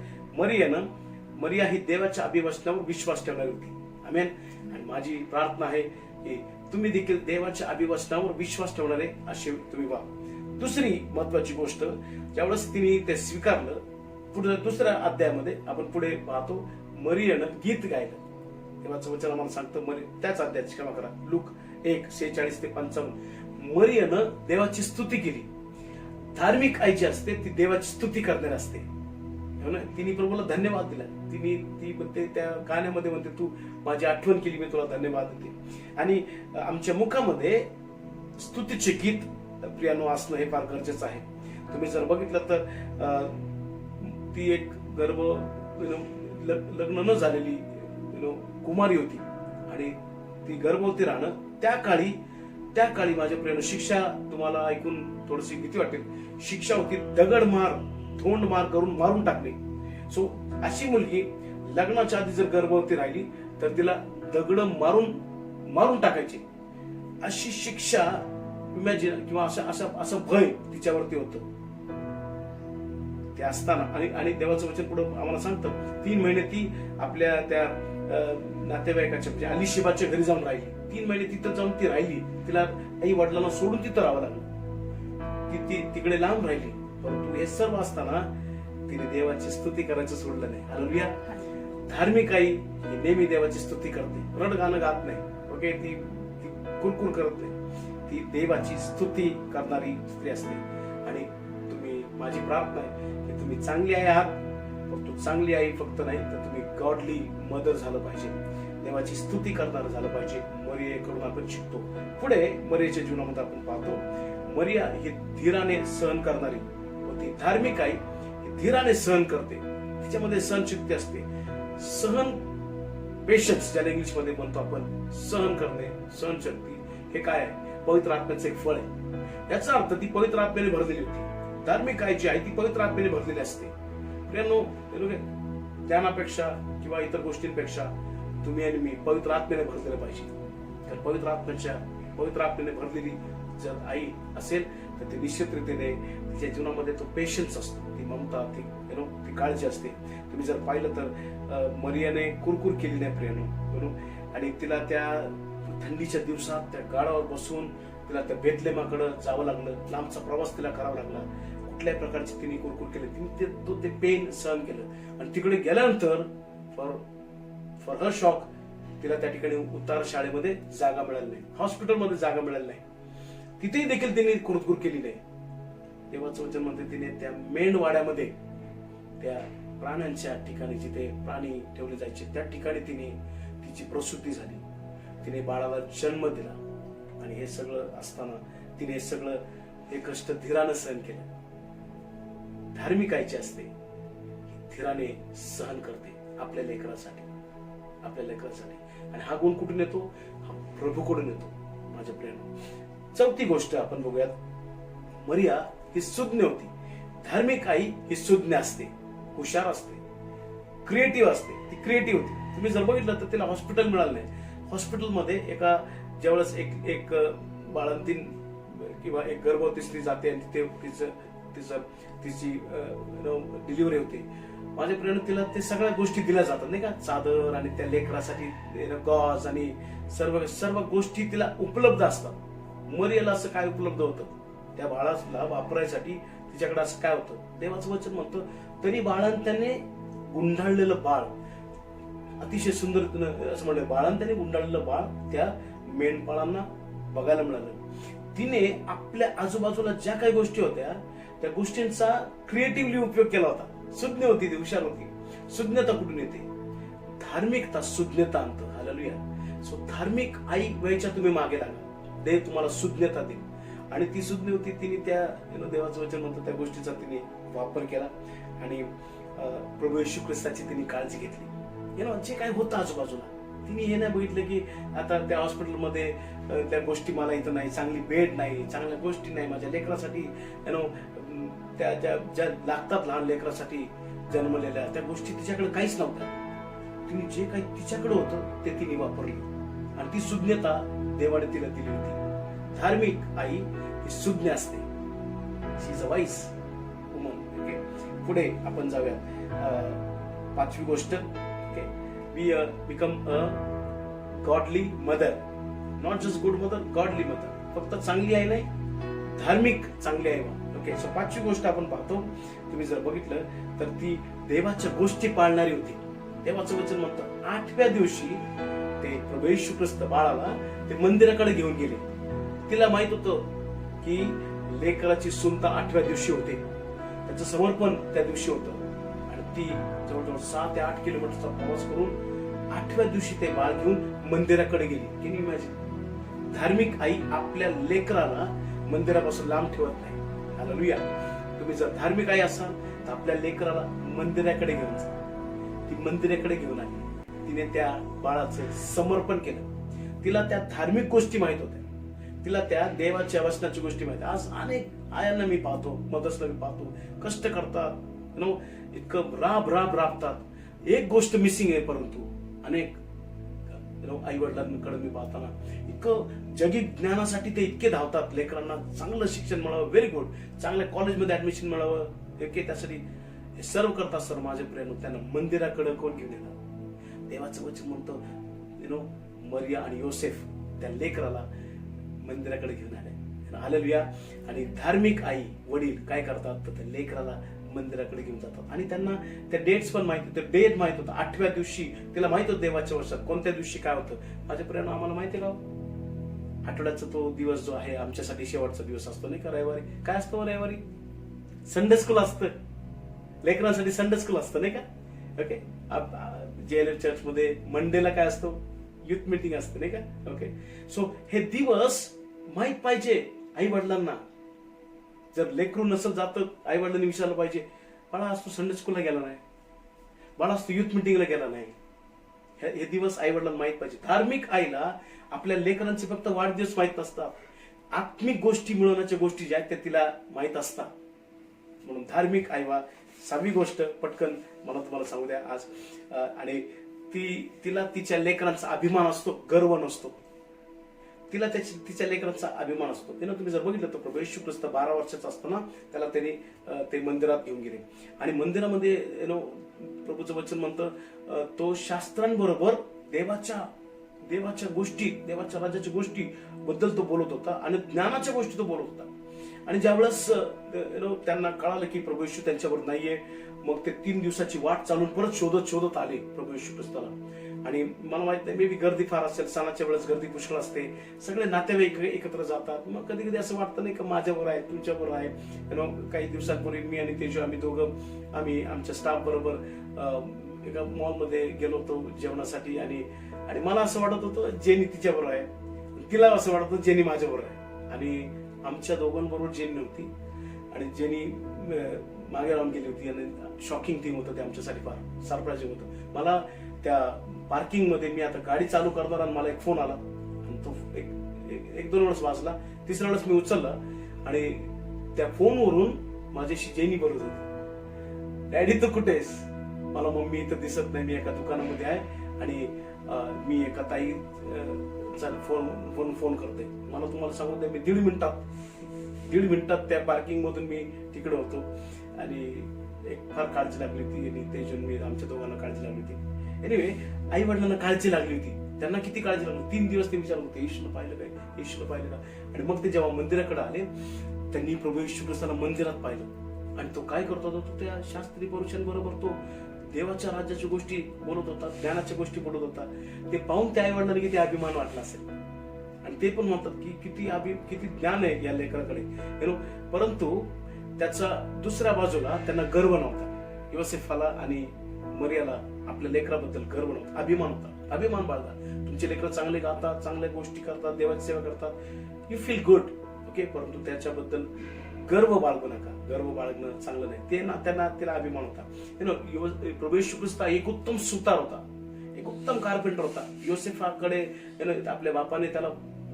Speaker 2: मरिया ही देवाच्या अभिवचनावर विश्वास ठेवणारी होती. आमेन. आणि माझी प्रार्थना आहे की तुम्ही देखील देवाच्या अभिवचनावर विश्वास ठेवणारे असे तुम्ही व्हा. दुसरी महत्वाची गोष्ट, ज्यावेळेस तिने ते स्वीकारलं, पुढे दुसऱ्या अध्यायामध्ये आपण पुढे पाहतो, मरियनं गीत गायलं. देवाचं वचन आम्हाला सांगतं त्याच अध्यायाची क्षमा करा, लूक 1:46 ते 55. मरियनं देवाची स्तुती केली. धार्मिक आई जी असते ती देवाची स्तुती करणारी असते. हो ना, तिने प्रभूला धन्यवाद दिला. ती म्हणते त्या गाण्यामध्ये म्हणते, तू माझी आठवण केली, मी तुला धन्यवाद देते. आणि आमच्या मुखामध्ये स्तुतीचे गीत प्रियानो असणं हे फार गरजेचं आहे. तुम्ही जर बघितलं तर ती एक लग्न न झालेली कुमारी होती आणि ती गर्भवती राहणं त्या काळी माझ्या प्रियानो शिक्षा, तुम्हाला ऐकून थोडीशी भीती वाटेल, शिक्षा होती दगड मार, थोंड मार करून मारून टाकणे. सो अशी मुलगी लग्नाच्या आधी जर गर्भवती राहिली तर तिला दगड मारून टाकायची, अशी शिक्षा इमॅजिन किंवा असं भय तिच्यावरती होतं. ते असताना आणि देवाचं वचन पुढे आम्हाला सांगतं 3 महिने ती आपल्या त्या नातेवाईकाच्या म्हणजे अलिशिबाच्या घरी जाऊन राहिली. 3 महिने तिथं जाऊन ती राहिली. तिला आई वडिलांना सोडून तिथं राहावं लागलं. ती तिकडे लांब राहिली. परंतु हे सर्व असताना तिने देवाची स्तुती करायचं सोडलं नाही. हालेलुया. धार्मिक आई ही नेहमी देवाची स्तुती करते, रड गाणं गात नाही. ओके, ती कुरकुर करत नाही. ती देवाची स्तुती करणारी स्त्री असते. आणि माझी प्रार्थना आहे की तुम्ही चांगली आई आहात, परंतु चांगली आई फक्त नाही तर तुम्ही गॉडली मदर झालं पाहिजे, देवाची स्तुती करणारं झालं पाहिजे. मरियेकडून आपण शिकतो. पुढे मरियेच्या जीवनामध्ये आपण पाहतो, मरिया ही धीराने सहन करणारी व ती धार्मिक आई ही धीराने सहन करते. तिच्यामध्ये सहनशक्ती असते. सहन, पेशन्स ज्याला इंग्लिश मध्ये म्हणतो आपण, सहन करणे, सहनशक्ती हे काय आहे? पवित्र आत्म्याचं एक फळ आहे. याचा अर्थ ती पवित्र आत्म्याने भरलेली होती. धार्मिक आई जी आहे ती पवित्र आत्म्याने भरलेली असते. ज्ञानापेक्षा किंवा इतर गोष्टींपेक्षा तुम्ही आणि मी पवित्र आत्म्याने भरलेलं पाहिजे. तर पवित्र आत्म्याने भरलेली जर आई असेल तर ती निश्चितरीतीने तिच्या जीवनामध्ये तो पेशन्स असतो, ती ममता, ती काळजी असते. तुम्ही जर पाहिलं तर मरियाने कुरकुर केली नाही प्रियानो, आणि तिला त्या थंडीच्या दिवसात त्या गाडावर बसून तिला त्या बेथलेमाकडे जावं लागलं, लांबचा प्रवास तिला करावा लागला. कुठल्याही प्रकारची तिने कुरकुर केली, तिने ते पेन सहन केलं. आणि तिकडे गेल्यानंतर फॉर हर शॉक तिला त्या ठिकाणी उतार शाळेमध्ये जागा मिळाली नाही, हॉस्पिटलमध्ये जागा मिळाली नाही. तिथेही देखील तिने कुरकुर केली नाही. देवाचं वचन म्हणते तिने त्या मेंढवाड्यामध्ये, त्या प्राण्यांच्या ठिकाणी जिथे प्राणी ठेवले जायचे त्या ठिकाणी तिची प्रसूती झाली. तिने बाळाला जन्म दिला. आणि हे सगळं असताना तिने सगळं हे कष्ट धीरानं सहन केलं. धार्मिक आईची असते, धीराने सहन करते आपल्या लेकरासाठी. आणि हा गुण कुठून येतो? हा प्रभूकडून येतो माझ्या प्रियानो. चौथी गोष्ट आपण बघूयात, मरिया ही सुज्ञ होती. धार्मिक आई ही सुज्ञ असते, हुशार असते, क्रिएटिव्ह असते. ती क्रिएटिव्ह होती. तुम्ही जर बघितलं तर तिला हॉस्पिटल मिळालं नाही. हॉस्पिटलमध्ये ज्यावेळेस एक बाळंतीण किंवा एक गर्भवती स्त्री जाते आणि तिची डिलिव्हरी होते, माझ्या प्रियानं तिला ते सगळ्या गोष्टी दिल्या जातात नाही का, चादर आणि त्या लेकरासाठी गॉज आणि सर्व गोष्टी तिला उपलब्ध असतात. मरियाला असं काय उपलब्ध होतं? त्या बाळाला वापरायसाठी तिच्याकडे असं काय होतं? देवाचं वचन म्हणतं, तरी बाळंत्याने गुंडाळलेलं बाळ, अतिशय सुंदर असं म्हणलं, बाळंत्याने गुंडाळलेलं बाळ त्या मेंढपाळांना बघायला मिळालं. तिने आपल्या आजूबाजूला ज्या काही गोष्टी होत्या त्या गोष्टींचा क्रिएटिव्हली उपयोग केला होता. सुज्ञ होती ती, हुशार होती. सुज्ञता कुठून येते? धार्मिकता सुज्ञता आणतं. हालेलुया. सो धार्मिक आई व्हायच्या तुम्ही मागे लागा, देव तुम्हाला सुज्ञता देईल. आणि ती सुज्ञ होती. तिने त्या देवाचं वचन म्हणतं त्या गोष्टीचा तिने वापर केला आणि प्रभू येशू ख्रिस्ताची तिने काळजी घेतली. जे काय होतं आजूबाजूला, तिने हे नाही बघितलं की आता त्या हॉस्पिटलमध्ये त्या गोष्टी मला इथं नाही, चांगली बेड नाही, चांगल्या गोष्टी नाही माझ्या लेकरासाठी, त्या ज्या लागतात लहान लेकरासाठी जन्मलेल्या त्या गोष्टी तिच्याकडे काहीच नव्हत्या. तिने जे काही तिच्याकडे होतं ते तिने वापरली आणि ती सुज्ञता देवाने तिला दिली होती. धार्मिक आई ही सुज्ञ असते. She is a wise woman. Okay, पुढे आपण जाऊया. पाचवी गोष्ट, okay, we become a godly mother. Not just good mother, godly mother. फक्त चांगली आई नाही, धार्मिक चांगली आई व्हा. ओके, सो पाचवी गोष्ट आपण पाहतो. तुम्ही जर बघितलं तर ती देवाच्या गोष्टी पाळणारी होती. देवाचं वचन म्हणतं 8व्या दिवशी ते प्रभू येशू ख्रिस्त बाळाला ते मंदिराकडे घेऊन गेले. तिला माहित होतं की लेकराची सुनता 8व्या दिवशी होते, त्याचं समर्पण त्या दिवशी होतं. आणि ती जवळजवळ 6 ते 8 किलोमीटरचा प्रवास करून 8व्या दिवशी ते बाळ घेऊन मंदिराकडे गेली. Can you imagine? धार्मिक आई आपल्या लेकराला मंदिरापासून लांब ठेवत नाही. हालेलुया. तुम्ही जर धार्मिक आई असाल तर आपल्या लेकराला मंदिराकडे घेऊन जा. ती मंदिराकडे घेऊन आली. तिने त्या बाळाचं समर्पण केलं. तिला त्या धार्मिक गोष्टी माहित होत्या, तिला त्या देवाच्या वचनाची गोष्टी माहिती. आज अनेक आयांना मी पाहतो, मदर्सला मी पाहतो, कष्ट करतात, इतकं राबतात. एक गोष्ट मिसिंग आहे, परंतु अनेक आई वडिलांकडे मी पाहताना इतकं जगी ज्ञानासाठी ते इतके धावतात. लेकरांना चांगलं शिक्षण मिळावं, व्हेरी गुड, चांगल्या कॉलेजमध्ये ऍडमिशन मिळावं, त्यासाठी हे सर्व करतात. सर माझे प्रेम, त्यांना मंदिराकडे कोण घेऊन येणार? देवाचं वचन म्हणतं मरिया आणि योसेफ त्या लेकराला मंदिराकडे घेऊन आले. हालेलुया. आणि धार्मिक आई वडील काय करतात तर त्या लेकराला मंदिराकडे घेऊन जातात. आणि त्यांना त्या डेट्स पण माहिती होतं, डेट माहित होतं. 8व्या दिवशी तिला माहित होतं देवाच्या वर्षात कोणत्या दिवशी काय होतं. माझ्या प्रेम आम्हाला माहिती आहे का, आठवड्याचा तो दिवस जो आहे आमच्यासाठी शेवटचा दिवस असतो नाही का, रविवारी. काय असतो रविवारी? संडे स्कूल असतं. लेकरांसाठी संडे स्कूल असतं नाही का. ओके. JLF चर्च मध्ये मंडेला काय असतो? युथ मीटिंग असते नाही का. ओके. सो हे दिवस माहित पाहिजे आई वडिलांना. जर लेकरू नसेल जात, आई वडिलांनी विचारलं पाहिजे, बाळा आज तू संडे स्कूलला गेला नाही, बाळा आज तू युथ मीटिंगला गेला नाही. हे दिवस आई वडिलांना माहित पाहिजे. धार्मिक आईला आपल्या लेकरांचे फक्त वाढदिवस माहित नसतात, आत्मिक गोष्टी मिळवण्याच्या गोष्टी ज्या आहेत त्या तिला माहित असतात. म्हणून धार्मिक आईवा 6वी गोष्ट पटकन मला तुम्हाला सांगू द्या आज. आणि तिला तिच्या लेकरांचा अभिमान असतो, गर्व नसतो. तिला तिच्या लेकरांचा अभिमान असतो. तुम्ही जर बघितलं तर प्रभू येशू ख्रिस्त 12 वर्षाचा असताना त्याला त्यांनी ते मंदिरात घेऊन गेले. आणि मंदिरामध्ये प्रभूचं वचन म्हणतं तो शास्त्रांबरोबर देवाच्या गोष्टी, देवाच्या राज्याच्या गोष्टी बद्दल तो बोलत होता आणि ज्ञानाच्या गोष्टी तो बोलत होता. आणि ज्यावेळेस त्यांना कळालं की प्रभू येशू त्यांच्यावर नाहीये, मग ते 3 दिवसाची वाट चालून परत शोधत आले प्रभू येशू ख्रिस्ताला. आणि मला माहित नाही, मे बी गर्दी फार असेल, सणाच्या वेळेस गर्दी पुष्कळ असते, सगळे नातेवाईक एकत्र जातात. मग कधी कधी असं वाटतं नाही का माझ्यावर आहे, तुमच्यावर आहे. काही दिवसांपूर्वी मी आणि तेजू आम्ही आमच्या स्टाफ बरोबर एका मॉलमध्ये गेलो होतो जेवणासाठी. आणि मला असं वाटत होतं जेनी तिच्याबरोबर आहे, तिला असं वाटत होतं जेनी माझ्याबरोबर आहे. आणि आमच्या दोघांबरोबर जेनी नव्हती आणि जेनी मागे राहून गेली होती. आणि शॉकिंग थिंग होतं ते आमच्यासाठी, फार सरप्राइजिंग होतं. मला त्या पार्किंग मध्ये मी आता गाडी चालू करणार आणि मला एक फोन आला आणि तो एक 2 वेळेस वाजला. 3ऱ्या वेळेस मी उचलला आणि त्या फोनवरून माझ्याशी जेनी बोलत होती, डॅडी तू कुठेस? मला मम्मी इथं दिसत नाही, मी एका दुकानामध्ये आहे आणि मी एका ताई फोन करते. मला तुम्हाला सांगू द्या, मी 1.5 मिनिटात त्या पार्किंग मधून मी तिकडे होतो. आणि एक फार काळजी लागली होती आणि तेजून मी आमच्या दोघांना काळजी लागली होती. एनिवे आई वडिलांना काळजी लागली होती. त्यांना किती काळजी लागली, 3 दिवस ते विचारत होते येशूला पाहिलं काय, येशूला पाहिलं का. आणि मग ते जेव्हा मंदिराकडे आले त्यांनी प्रभू येशू ख्रिस्ताला मंदिरात पाहिलं. आणि तो काय करत होता, तो त्या शास्त्री पुरुषांबरोबर तो देवाच्या राज्याच्या गोष्टी बोलत होता, ज्ञानाच्या गोष्टी बोलत होता. ते पाहून त्या आई वडिलांना किती अभिमान वाटला असेल. आणि ते पण म्हणतात की किती ज्ञान आहे या लेकराकडे. परंतु त्याचा दुसऱ्या बाजूला त्यांना गर्व नव्हता. योसेफाला आणि मरियाला आपल्या लेकराबद्दल गर्व नव्हता, अभिमान होता. अभिमान बाळगा, तुमचे लेकर चांगले गातात, चांगल्या गोष्टी करतात, देवाची सेवा करतात, यू फील गुड. ओके. परंतु त्याच्याबद्दल गर्व बाळगू नका. गर्व बाळगणं चांगलं नाही. तिला अभिमान होता. प्रभू येशू ख्रिस्त एक उत्तम सुतार होता, एक उत्तम कार्पेंटर होता. योसेफाकडे आपल्या बापाने त्याला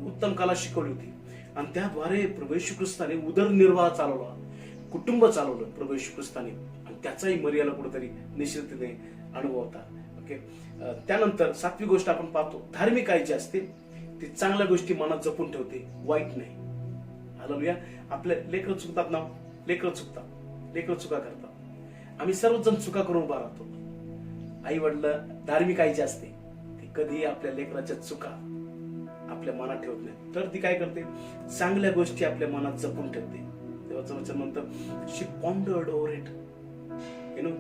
Speaker 2: उत्तम कला शिकवली होती आणि त्याद्वारे प्रभू येशू ख्रिस्ताने उदरनिर्वाह चालवला, कुटुंब चालवलं प्रभू येशू ख्रिस्ताने. आणि त्याचाही मरियाला कुठेतरी निश्चितपणे अनुभव होता. ओके. त्यानंतर 7वी गोष्ट आपण पाहतो, धार्मिक आई जी असते ती चांगल्या गोष्टी मनात जपून ठेवते, वाईट नाही. हालेलुया. आपले लेकरं चुकतात ना, लेकरं चुका करतात. आम्ही सर्वजण चुका करून उभा राहतो. आई वडील, धार्मिक आई जी असते ती कधी आपल्या लेकराच्या चुका आपल्या मनात ठेवत नाही, तर ती काय करते, चांगल्या गोष्टी आपल्या मनात जपून ठेवते. देवाचं वचन म्हणतं शी पॉन्डर्ड ओव्हर इट.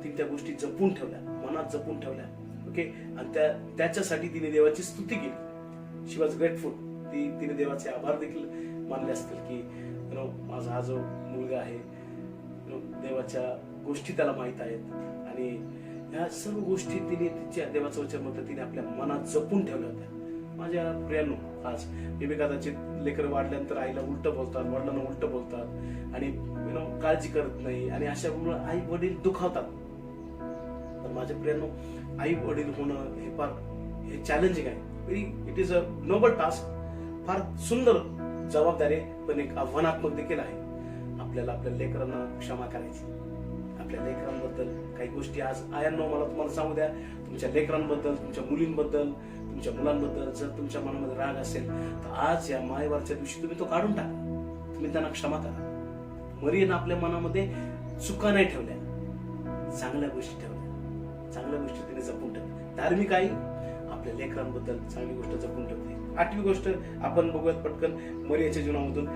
Speaker 2: ती त्या गोष्टी जपून ठेवल्या, मनात जपून ठेवल्या. ओके. आणि त्याच्यासाठी तिने देवाची स्तुती केली. शी वॉज ग्रेटफुल. तिने देवाचे आभार देखील मानले असतील की माझा हा जो मुलगा आहे, देवाच्या गोष्टी त्याला माहित आहेत आणि ह्या सर्व गोष्टी तिने तिच्या देवाचं वचन म्हणतं तिने आपल्या मनात जपून ठेवल्या होत्या. माझ्या प्रियांनो, आज मी कदाचित लेकरं वाढल्यानंतर आईला उलट बोलतात, वडिलांना उलट बोलतात आणि काळजी करत नाही आणि अशामुळे आई वडील दुखावतात. पण माझ्या प्रियांनो, आई वडील होणं हे चॅलेंजिंग आहे. It is a Nobel task. फार सुंदर जबाबदारी, पण एक आव्हानात्मक देखील आहे. आपल्याला आपल्या लेकरांना क्षमा करायची. आपल्या लेकरांबद्दल काही गोष्टी आज आयांनो मला तुम्हाला सांगू द्या, तुमच्या लेकरांबद्दल, तुमच्या मुलींबद्दल, तुमच्या मुलांबद्दल जर तुमच्या मनामध्ये राग असेल तर आज या मायवारच्या दिवशी तुम्ही तो काढून टाका. तुम्ही त्यांना क्षमा करा. मरियेनं आपल्या मनामध्ये चुका नाही ठेवल्या, चांगल्या गोष्टी ठेवल्या. चांगल्या गोष्टी तिने जपून ठेवल्या. धार्मिक आई आपल्या लेकरांबद्दल चांगली गोष्ट जपून ठेवते. 8वी गोष्ट आपण बघूयात पटकन मरियाच्या जीवनामधून.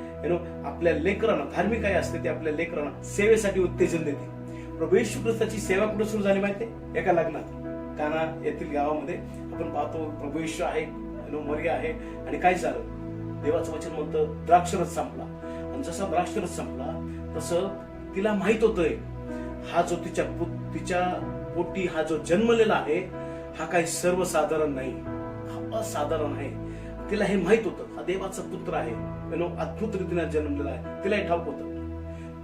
Speaker 2: आपल्या लेकरांना, धार्मिक आई असते ती आपल्या लेकरांना सेवेसाठी उत्तेजन देते. प्रभू येशू ख्रिस्ताची सेवा कुठे सुरू झाली माहितीये? एका लग्नात काना येथील गावामध्ये आपण पाहतो. प्रभू येशू आहे, मरिया आहे आणि काय झालं? देवाचं वचन म्हणतं द्राक्षरस संपला. आणि जसा द्राक्षरस संपला तसं तिला माहित होतंय हा जो तिच्या पोटी हा जो जन्मलेला आहे हा काही सर्वसाधारण नाही, हा असाधारण आहे. तिला हे माहित होतं हा देवाचा पुत्र आहे, अद्भुत रीतीने जन्मलेला आहे. तिला हे ठाऊक होतं.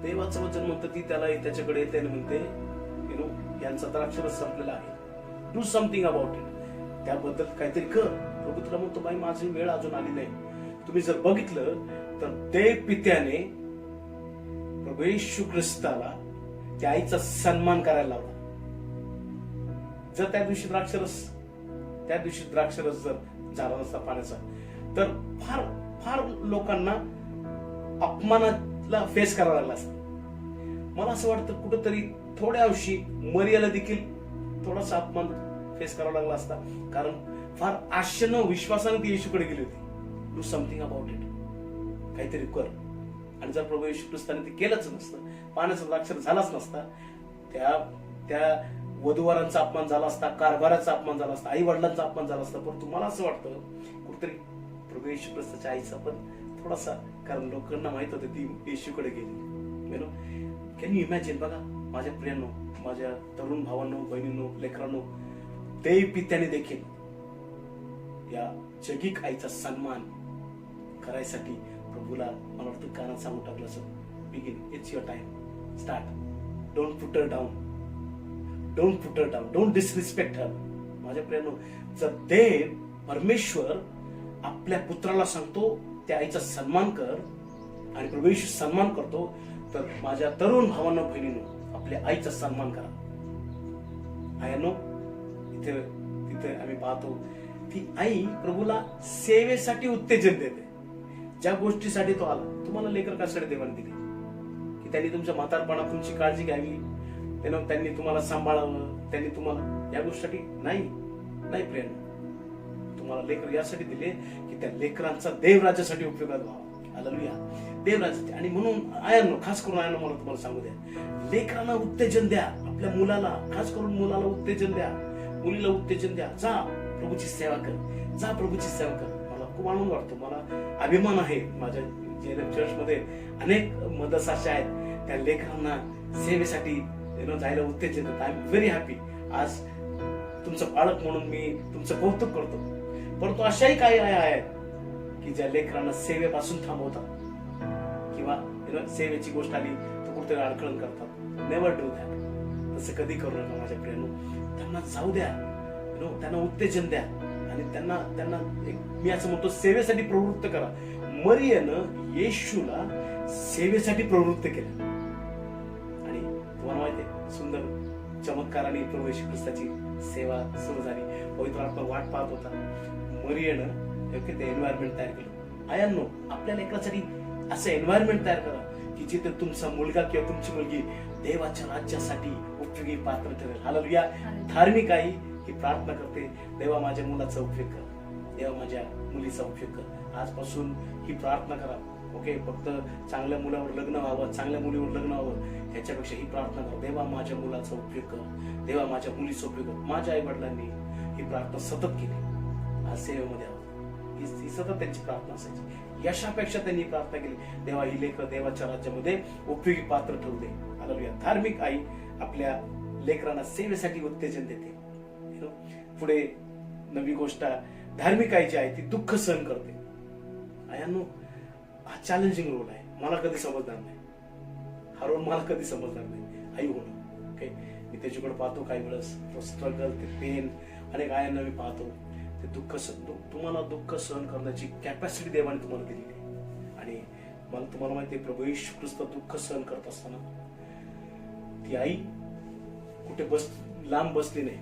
Speaker 2: देवाचं वचन म्हणतं ती त्याला त्याच्याकडे येते आणि म्हणते यांचा द्राक्षरस संपलेला आहे, डू समथिंग अबाउट इट. त्याबद्दल काहीतरी कर. प्रभू तुला म्हणतो बाई माझी वेळ अजून आली नाही. तुम्ही जर बघितलं तर देव पित्याने प्रभू येशू ख्रिस्ताला त्या आईचा सन्मान करायला लावला. जर त्या दिवशी द्राक्षरस जर झाला नसता पाण्याचा तर फार फार लोकांना अपमानाला फेस करावा लागला असता. मला असं वाटतं कुठंतरी थोड्या अंशी मरियाला देखील थोडासा अपमान फेस करावा लागला असता, कारण फार आशेनं विश्वासाने ती येशूकडे गेली होती. डू समथिंग अबाउट इट, काहीतरी कर. आणि जर प्रभू येशू ख्रिस्ताने ते केलंच नसतं, पाण्याचा द्राक्षर झालाच नसता, त्या वधूवरांचा अपमान झाला असता, कारभाराचा अपमान झाला असता, आई वडिलांचा अपमान झाला असता. पण तुम्हाला असं वाटतं कुठेतरी प्रभू येशू ख्रिस्ताच्या आईचा पण थोडासा, कारण लोकांना माहित होतं ती येशूकडे गेली. Can you imagine? बघा माझ्या प्रियांनो, माझ्या तरुण भावांनो, बहिणींनो, लेकरांनो, देव पित्याने देखील या जगिक आईचा सन्मान करायसाठी प्रभूला मला वाटतं कानात सांगून टाकलं असं, begin, it's your time, start. Don't put her down, don't put her down, don't disrespect her. माझ्या प्रियांनो, जर देव परमेश्वर आपल्या पुत्राला सांगतो त्या आईचा सन्मान कर आणि प्रभू येशू सन्मान करतो, तर माझ्या तरुण भावांना, बहिणींनो, आपल्या आईचा सन्मान करा. आयानो, तिथे आम्ही पाहतो ती आई प्रभूला सेवेसाठी उत्तेजन देते. ज्या गोष्टीसाठी तो आला. तुम्हाला लेकर कशासाठी देवाने दिले? की त्यांनी तुमच्या म्हातारपणात तुमची काळजी घ्यावी, त्यांनी तुम्हाला सांभाळावं, त्यांनी तुम्हाला या गोष्टीसाठी नाही प्रेरणा. तुम्हाला लेकर यासाठी दिले की त्या लेकरांचा देवराज्यासाठी उपयोगात व्हावा. हालेलुया, देवराज्यासाठी. आणि म्हणून आयांनो, खास करून आयांनो, मला तुम्हाला सांगू द्या, लेकरांना उत्तेजन द्या. आपल्या मुलाला, खास करून मुलाला उत्तेजन द्या, मुलीला उत्तेजन द्या. जा प्रभूची सेवा कर, जा प्रभूची सेवा कर. मला खूप आनंद वाटतो, मला अभिमान आहे. माझ्या चर्चमध्ये अनेक मदर्स अशा आहेत त्या लेकरांना सेवेसाठी जायला उत्तेजन देतात. I am very happy. आज तुमचं पालक म्हणून मी तुमचं कौतुक करतो. परंतु अशाही काही आहेत की ज्या लेकरांना सेवेपासून थांबवतात किंवा सेवेची गोष्ट आली तर कुठेतरी अडखळण करतात. Never do that. तसं कधी करू नका माझ्या प्रियांनो. त्यांना जाऊ द्या, त्यांना उत्तेजन द्या आणि त्यांना मी असं म्हणतो सेवेसाठी प्रवृत्त करा. मरियेनं येशूला सेवेसाठी प्रवृत्त केलं आणि तुम्हाला माहितीये सुंदर चमत्काराने प्रभू येशू ख्रिस्ताची सेवा सुरू झाली. पवित्र आत्मा वाट पाहत होता. मरियेनं ते एन्व्हायरमेंट तयार केलं. आयांनो, आपल्या लेकरासाठी असं एन्व्हायरमेंट तयार करा की जिथे तुमचा मुलगा किंवा तुमची मुलगी देवाच्या राज्यासाठी उपयोगी पात्र ठरेल. हालेलुया. धार्मिक आई ही प्रार्थना करते, देवा माझ्या मुलाचा उपयोग कर, देवा माझ्या मुलीचा उपयोग कर. आजपासून ही प्रार्थना करा. ओके, फक्त चांगल्या मुलावर लग्न व्हावं, चांगल्या मुलीवर लग्न व्हावं ह्याच्यापेक्षा ही प्रार्थना करा, देवा माझ्या मुलाचा उपयोग कर, देवा माझ्या मुलीचा उपयोग कर. माझ्या आई वडिलांनी ही प्रार्थना सतत केली. आज सेवेमध्ये आहोत, ही सतत त्यांची प्रार्थना असायची. यशापेक्षा त्यांनी प्रार्थना केली, देवा ही लेकरं देवाच्या राज्यामध्ये उपयोगी पात्र ठेवू दे. हालेलुया. धार्मिक आई आपल्या लेकरांना सेवेसाठी उत्तेजन देते. पुढे नवी गोष्ट, धार्मिक आई जी आहे ती दुःख सहन करते. आयांनो, हा चॅलेंजिंग रोल आहे. मला कधी समजणार नाही हा रोल, मला कधी समजणार नाही आई होणं. ओके, मी त्याच्याकडे पाहतो काही वेळेस तो स्ट्रगल, ते पेन, अनेक आयांना मी पाहतो ते दुःख तुम्हाला दुःख सहन करण्याची कॅपॅसिटी देवाने तुम्हाला दिलेली आहे. आणि मला तुम्हाला माहिती आहे, प्रभू येशू ख्रिस्त दुःख सहन करत असताना ती आई कुठे लांब बसली नाही,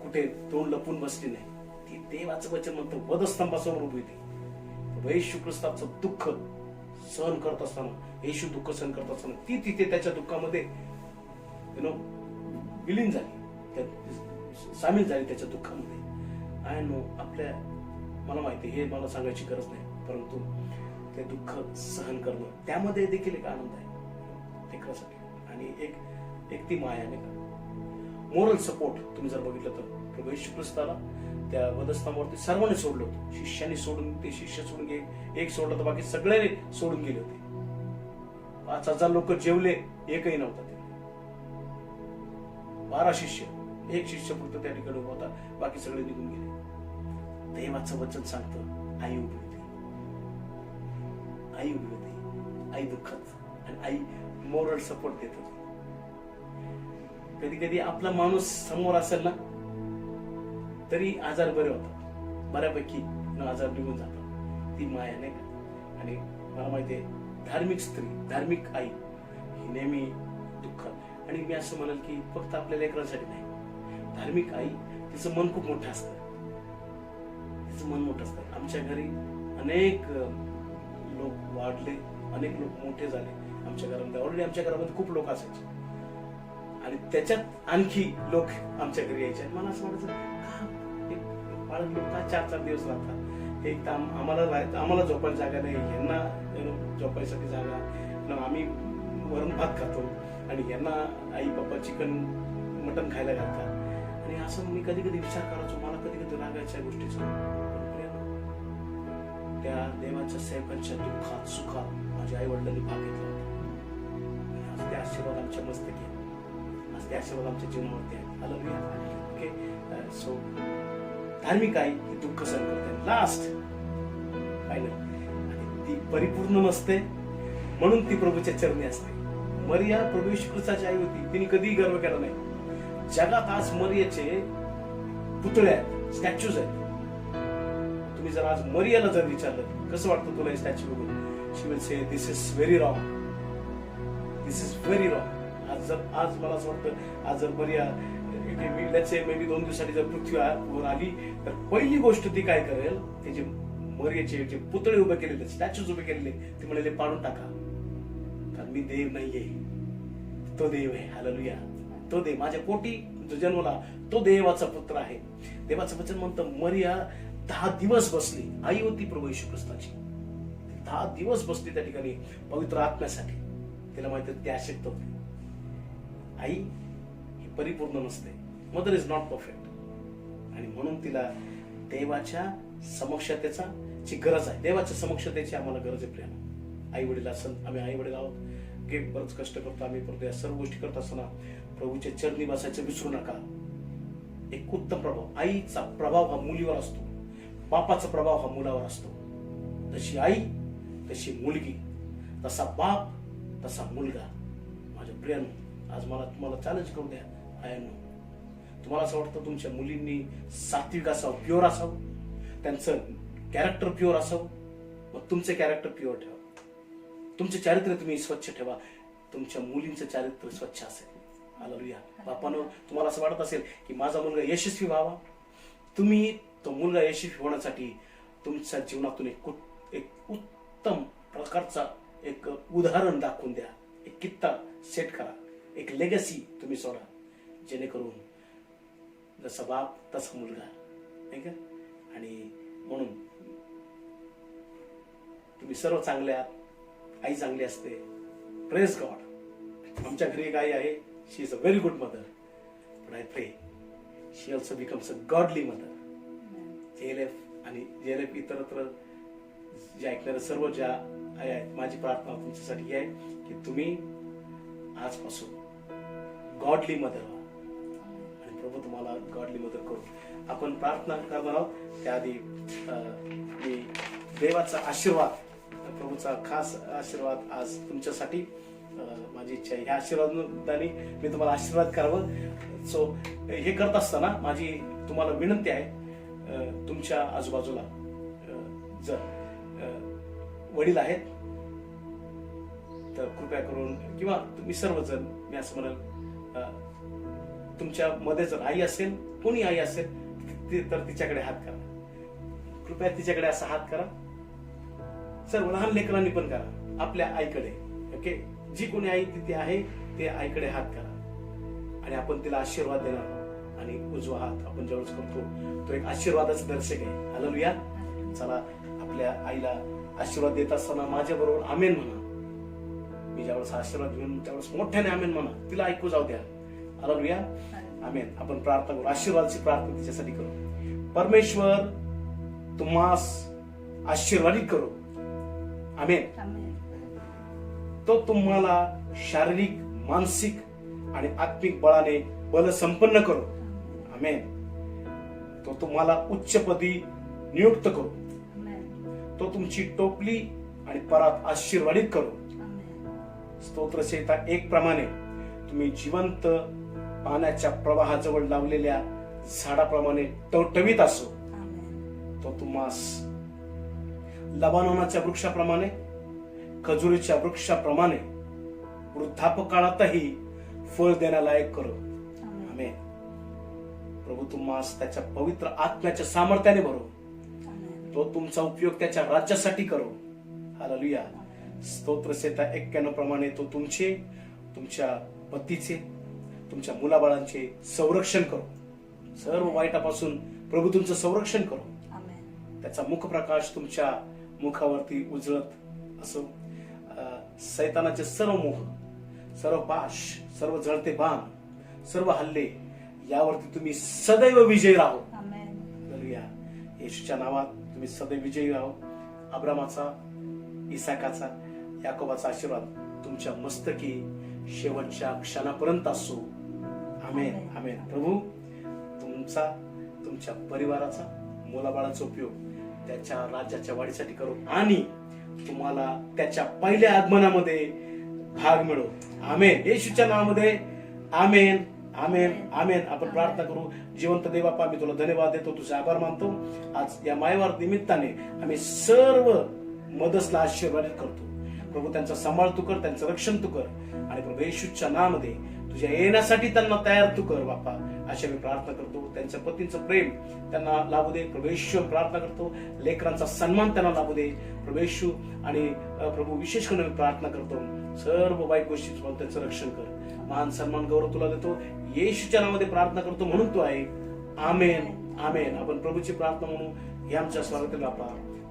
Speaker 2: कुठे तोंड लपून बसली नाही. ती देवाचं वचन म्हणतो वधस्तंभासमोर उभी होती. प्रभू येशू ख्रिस्ताचं दुःख सहन करत असताना, येशू दुःख सहन करत असताना ती तिथे त्याच्या दुःखामध्ये विलीन झाली, सामील झाली त्याच्या दुःखामध्ये. आपल्या, मला माहिती हे मला सांगायची गरज नाही, परंतु ते दुःख सहन करणं त्यामध्ये देखील एक आनंद आहे लेकरासाठी. आणि एक ती माया नाही का, मोरल सपोर्ट. तुम्ही जर बघितलं तर प्रभू येशू ख्रिस्ताला त्या वधस्तंभावरती सर्वांनी सोडलं होतं. शिष्याने सोडून, ते शिष्य सोडून एक सोडलं तर बाकी सगळे सोडून गेले होते. 5,000 लोक जेवले, एकही नव्हता. 12 शिष्य, एक शिष्य फक्त त्या ठिकाणी उभा होता, बाकी सगळे निघून गेले. देवाचं वचन सांगतं आई उभी होती, आई उभी होती, आई दुःखात, आणि आई मोरल सपोर्ट देत होती. कधी कधी आपला माणूस समोर असेल ना तरी आजार बरे होतात, बऱ्यापैकी आजार निघून जातात. ती माया नाही का. आणि मला माहितीये, धार्मिक स्त्री, धार्मिक आई ही नेहमी दुःख. आणि मी असं म्हणेल की फक्त आपल्या लेकरांसाठी नाही, धार्मिक आई तिचं मन खूप मोठं असतं, तिचं मन मोठं असतं. आमच्या घरी अनेक लोक वाढले, अनेक लोक मोठे झाले आमच्या घरामध्ये. ऑलरेडी आमच्या घरामध्ये खूप लोक असायचे आणि त्याच्यात आणखी लोक आमच्या घरी यायचे. मला असं वाटायचं, का बाळक लोक का 4-4 दिवस राहतात? एक तर आम्हाला झोपायला जागा नाही, यांना झोपायसाठी जागा, आम्ही वरण भात खातो आणि यांना आई पप्पा चिकन मटन खायला घालतात. आणि असं मी कधी कधी विचार करायचो, मला कधी कधी रागायच्या गोष्टीचा. त्या देवाच्या सेवकांच्या दुःखात सुखात माझ्या आई वडिलांनी भाग घेतला होता. आज ते आशीर्वाद आमच्या मस्तकी आहे, आज ते आशीर्वाद आमच्या जीवनावरती आहे. हालेलुया. ओके, सो धार्मिक आई ही दुःख सहन करते. लास्ट फायनल, आणि ती परिपूर्ण नसते म्हणून ती प्रभूच्या चरणी असते. मरिया प्रभू येशू ख्रिस्ताची आई होती, तिने कधीही गर्व केला नाही. जगात आज मरियाचे पुतळे आहेत, स्टॅच्यूज आहेत. तुम्ही जर आज मरियाला जर विचारलं कसं वाटतं तुला हे स्टॅच्यू बघून, she will say this is very wrong, this is very wrong. आज मला असं वाटतं, आज जर मरिया मे बी 2 दिवसांनी जर पृथ्वीवर आली तर पहिली गोष्ट ती काय करेल, त्याचे मरियाचे जे पुतळे उभे केलेले, स्टॅच्यूज उभे केलेले, ते म्हणाले पाडून टाका, कारण मी देव नाहीये, तो देव आहे. हालेलुया. तो देव माझ्या पोटी जो जन्मला तो देवाचा पुत्र आहे. देवाचं वचन म्हणतं मरिया 10 दिवस बसली, आई होती प्रभू येशू ख्रिस्ताची. 10 दिवस बसली त्या ठिकाणी पवित्र आत्म्यासाठी. तिला माहिती ती अशक्त होती. आई ही परिपूर्ण नसते, मदर इज नॉट परफेक्ट, आणि म्हणून तिला देवाच्या समक्षतेचा ची गरज आहे. देवाच्या समक्षतेची आम्हाला गरज आहे. प्रेम आई वडील असं आम्ही आई वडील आहोत, बरंच कष्ट करतो आम्ही, परंतु या सर्व गोष्टी करत असताना प्रभूच्या चरणी बसायचं विसरू नका. एक उत्तम प्रभाव, आईचा प्रभाव हा मुलीवर असतो, बापाचा प्रभाव हा मुलावर असतो. जशी आई तशी मुलगी, तसा बाप तसा मुलगा. माझ्या प्रियानो, आज मला तुम्हाला चॅलेंज करू द्या आयांनो. तुम्हाला असं वाटतं तुमच्या मुलींनी सात्विक असावं, प्युअर असावं, त्यांचं कॅरेक्टर प्युअर असावं, मग तुमचं कॅरेक्टर प्युअर ठेवा, तुमचे चारित्र्य तुम्ही स्वच्छ ठेवा, तुमच्या मुलींचं चारित्र्य स्वच्छ असेल. हालेलुया. बापानो, तुम्हाला असं वाटत असेल की माझा मुलगा यशस्वी व्हावा, तुम्ही तो मुलगा यशस्वी होण्यासाठी तुमच्या जीवनातून एक उत्तम प्रकारचा एक उदाहरण दाखवून द्या, एक कित्ता सेट करा, एक लेगसी तुम्ही सोडा, जेणेकरून जसा बाप तसा मुलगा, नाही का. आणि म्हणून तुम्ही सर्व चांगले आहात, आई चांगली असते. Praise God. आमच्या घरी एक आई आहे, she is a very good mother. But I pray she also becomes a godly mother. JLF आणि JLF इतरत्र जे ऐकणारे सर्व ज्या आई आहेत, माझी प्रार्थना तुमच्यासाठी ही आहे की तुम्ही आजपासून गॉडली मदर व्हा आणि प्रभू तुम्हाला गॉडली मदर करू. आपण प्रार्थना करणार आहोत. त्याआधी मी देवाचा आशीर्वाद, प्रभूचा खास आशीर्वाद आज तुमच्यासाठी माझी इच्छा आहे. ह्या आशीर्वादाने मी तुम्हाला आशीर्वाद करावं. सो हे करत असताना माझी तुम्हाला विनंती आहे, तुमच्या आजूबाजूला जर वडील आहेत तर कृपया करून, किंवा तुम्ही सर्वजण, मी असं म्हणेल तुमच्या मध्ये जर आई असेल, कोणी आई असेल तर तिच्याकडे हात करा. कृपया तिच्याकडे असा हात करा. सर्व लहान लेकरांनी पण करा आपल्या आईकडे. ओके, जी कोणी आई तिथे आहे ते आईकडे हात करा आणि आपण तिला आशीर्वाद देणार. आणि उजवा हात आपण ज्यावेळेस करतो तो एक आशीर्वादाचा दर्शक आहे. हालेलुया. चला आपल्या आईला आशीर्वाद देत असताना माझ्या बरोबर आमेन म्हणा. मी ज्यावेळेस आशीर्वाद घेऊन त्यावेळेस मोठ्याने आमेन म्हणा. तिला ऐकू जाऊ द्या. हालेलुया. आमेन. आपण प्रार्थना करू, आशीर्वादाची प्रार्थना तिच्यासाठी करू. परमेश्वर तुम्हास आशीर्वादित करू. आमेन. तो तुम्हाला शारीरिक, मानसिक आणि आत्मिक बळाने बल संपन्न करो. आमेन. तो तुम्हाला उच्चपदी नियुक्त करो. तो तुमची टोपली आणि परात आशीर्वादित करो. स्तोत्रसंहिता 1 प्रमाणे तुम्ही जिवंत पाण्याच्या प्रवाहाजवळ लावलेल्या झाडाप्रमाणे टवटवीत असो. तो तुम्हास लबानोनाच्या वृक्षाप्रमाणे, खजुरीच्या वृक्षाप्रमाणे वृद्धापकाळातही फळ देण्यालायक करो. आमेन. प्रभू तुम्हास त्याच्या पवित्र आत्म्याच्या सामर्थ्याने भरो. तो तुमचा उपयोग त्याच्या राज्यासाठी करो. हालेलुया. स्तोत्रसंहिता 91 प्रमाणे तो तुमचे, तुमच्या पतीचे, तुमच्या मुलाबाळांचे संरक्षण करो. सर्व वाईटापासून प्रभू तुमचं संरक्षण करो. त्याचा मुखप्रकाश तुमच्या मुखावरती उजळत असो. सैतानाचे सर्व मोह, सर्व पाश, सर्व जळते बाण, सर्व हल्ले यावरती तुम्ही सदैव विजयी राहो. हालेलुया. येशूच्या नावात तुम्ही सदैव विजयी राहो. अब्रामाचा, इसाकाचा, याकोबाचा आशीर्वाद तुमच्या मस्तकी शेवटच्या क्षणापर्यंत असो. आमेन. आमेन. प्रभू तुमचा, तुमच्या परिवाराचा, मुलाबाळाचा उपयोग त्याच्या राज्याच्या वाढीसाठी करो आणि तुम्हाला त्याच्या पहिल्या आगमनामध्ये भाग मिळो. आमेन. येशूच्या नावामध्ये आमेन. आमेन. आमेन. आपण प्रार्थना करू. जिवंत देव बाप्पा, मी तुला धन्यवाद देतो, तुझे आभार मानतो. आज या मायवार निमित्ताने आम्ही सर्व मदसला आशीर्वादित करतो. प्रभू त्यांचा सांभाळ तू कर, त्यांचं रक्षण तू कर आणि प्रभू येशूच्या नावामध्ये तुझ्या येण्यासाठी त्यांना तयार तू कर बाप्पा, अशा मी प्रार्थना करतो. त्यांच्या पतींचं प्रेम त्यांना लाभू दे प्रभू येशू. प्रार्थना करतो लेकरांचा सन्मान त्यांना लाभू दे प्रभू येशू. आणि प्रभू विशेष करून प्रार्थना करतो सर्व वाईट गोष्टी त्यांचं रक्षण कर. मान सन्मान गौरव तुला देतो येशूच्या नावामध्ये प्रार्थना करतो म्हणून तू आहे. आमेन. आमेन. आपण प्रभूची प्रार्थना म्हणू. हे आमच्या स्वागत बाप्पा,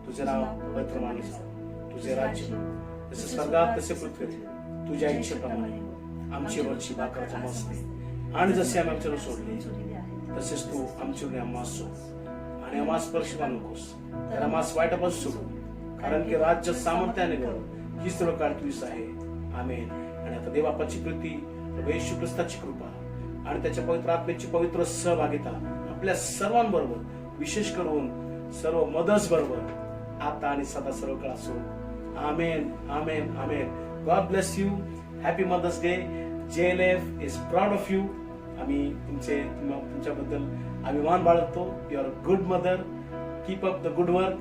Speaker 2: तुझे नाव पवित्र मानले जावे, तुझे राज्य जसे स्वर्गात तसे पृथ्वीवर तुझ्या इच्छेप्रमाणे आमची रोजची भाकर आम्हास दे आणि जसे आम्ही आमच्यावर सोडले तसेच तू आमच्यावर आम्हास सोड आणि आम्हास स्पर्श करू नकोस तर आम्हास वाईटापासून सोड, कारण की राज्य सामर्थ्याने बळ ही सर्व काळ तुझीच आहे. आमेन. आणि आता देवबापाची प्रीती, प्रभू येशू ख्रिस्ताची कृपा आणि त्याच्या पवित्र आत्म्याची पवित्र सहभागिता आपल्या सर्वांबरोबर, विशेष करून सर्व मदर्स बरोबर आता आणि सदा सर्व काळ असो. Amen. Amen. Amen. God bless you. Happy mother's day. JLF is proud of you. आम्ही तुमच्याबद्दल अभिमान बाळगतो. You are a good mother. Keep up the good work.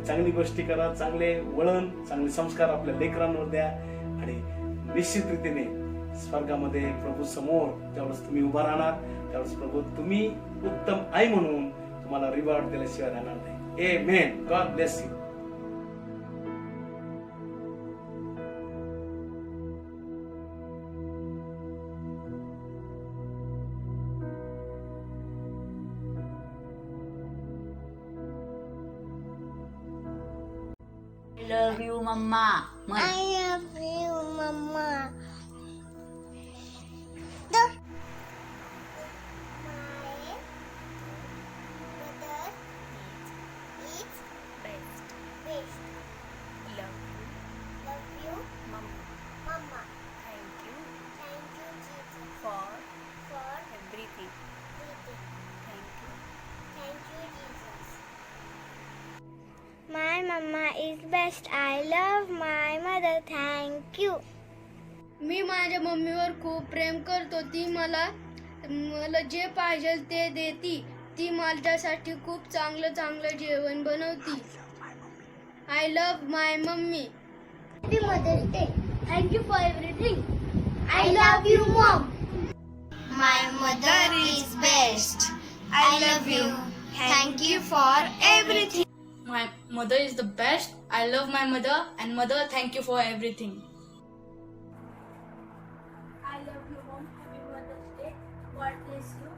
Speaker 2: चांगली गोष्टी करा, चांगले वळण, चांगले संस्कार आपल्या लेकरांवर द्या आणि निश्चित रीतीने स्वर्गामध्ये प्रभू समोर ज्यावेळेस तुम्ही उभा राहणार त्यावेळेस प्रभू तुम्ही उत्तम आई म्हणून तुम्हाला रिवॉर्ड दिल्याशिवाय राहणार नाही. Amen. God bless you.
Speaker 4: love you, Mama.
Speaker 5: I love you, Mama. mama is best. I love my mother. Thank you.
Speaker 4: मी माझ्या मम्मीवर खूप प्रेम करतो. ती मला जे पाहिजे ते देती. ती माझ्यासाठी खूप चांगलं चांगलं जेवण बनवती. I love my mummy.
Speaker 5: Happy Mother's Day. Thank you for everything. I love you, Mom. My mother is best. I love you. Thank you for everything.
Speaker 6: My mother is the best. I love my mother, and mother, thank you for everything.
Speaker 4: I love you, Mom. Happy Mother's Day. God bless you.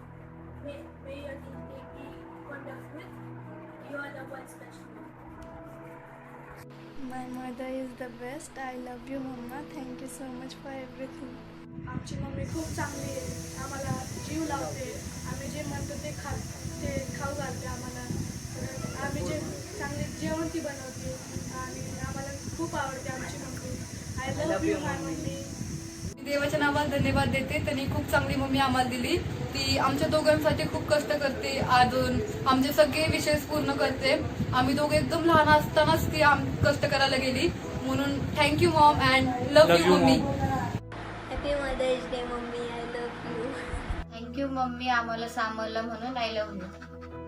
Speaker 4: May your day be wonderful. You are the one special.
Speaker 7: My mother is the best. I love you, Mama. Thank you so much for everything.
Speaker 8: आमची mummy खूप चांगली आहे. आम्हाला जीव लावते. आम्ही जे म्हणतो ते खाऊ घालते आम्हाला. आम्ही जे चांगले जेवण ती बनवते आणि आम्हाला खूप आवडते आमची mummy. I love you my mummy.
Speaker 6: देवाच्या नावाला धन्यवाद देते. त्यांनी खूप चांगली मम्मी आम्हाला दिली. ती आमच्या दोघांसाठी खूप कष्ट करते. अजून आमचे सगळे विषय पूर्ण करते. आम्ही दोघे एकदम लहान असतानाच ती कष्ट करायला गेली. म्हणून thank you Maugham and love you mummy.
Speaker 5: Happy Mother's Day, Mommy. I love you.
Speaker 4: Thank you mummy आम्हाला सांभाळलं म्हणून. I love you.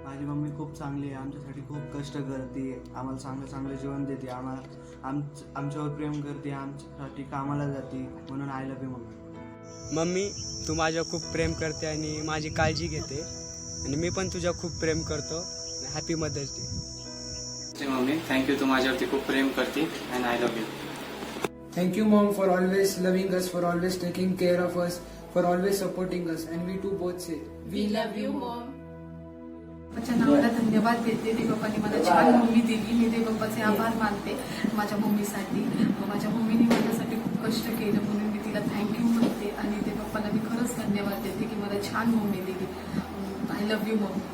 Speaker 9: माझी मम्मी खूप चांगली आहे. आमच्यासाठी खूप कष्ट करते. आम्हाला चांगलं चांगलं जेवण देते. आमच्यावर प्रेम करते. आमच्यासाठी कामाला जाते. म्हणून I love you mummy.
Speaker 10: Mummy तू माझ्यावर खूप प्रेम करते आणि माझी काळजी घेते आणि मी पण तुझ्या खूप प्रेम करतो. Happy mother's day.
Speaker 11: Mummy thank you. तू माझ्यावरती खूप प्रेम करते and I love you.
Speaker 12: Thank you, Mom, for always loving us, for always taking care of us, for always supporting us. And we too both say,
Speaker 6: We love you mom.
Speaker 13: माझ्या नावाला धन्यवाद देते. देवबापाने मला छान मम्मी दिली. मी देवबापाचे आभार मानते माझ्या मम्मीसाठी. माझ्या मम्मीने माझ्यासाठी खूप कष्ट केलं म्हणून मी तिला थँक्यू म्हणते आणि देवबापाला मी खरंच धन्यवाद देते की मला छान मम्मी दिली. I love you mummy.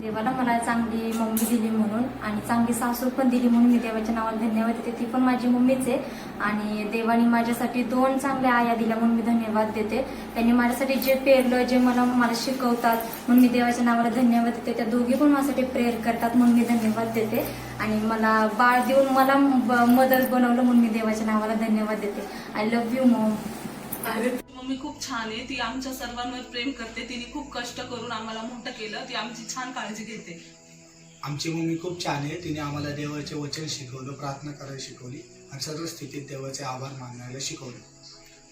Speaker 14: देवाला मला चांगली मम्मी दिली म्हणून आणि चांगली सासू पण दिली म्हणून मी देवाच्या नावाला धन्यवाद देते. ती पण माझी मम्मीच आहे आणि देवाने माझ्यासाठी 2 चांगल्या आया दिल्या म्हणून मी धन्यवाद देते. त्यांनी माझ्यासाठी जे पेरलं जे मला शिकवतात म्हणून मी देवाच्या नावाला धन्यवाद देते. त्या दोघी पण माझ्यासाठी प्रेयर करतात म्हणून मी धन्यवाद देते आणि मला बाळ देऊन मला मदर बनवलं म्हणून मी देवाच्या नावाला धन्यवाद देते. I love you Maugham.
Speaker 13: Mummy खूप छान आहे. ती आमच्या सर्वांवर प्रेम करते. तिने खूप कष्ट करून आम्हाला मोठं केलं. ती आमची छान काळजी घेते.
Speaker 9: आमची मम्मी खूप छान आहे. तिने आम्हाला देवाचे वचन शिकवलं, प्रार्थना करायला शिकवली आणि सर्व स्थितीत देवाचे आभार मानायला शिकवले.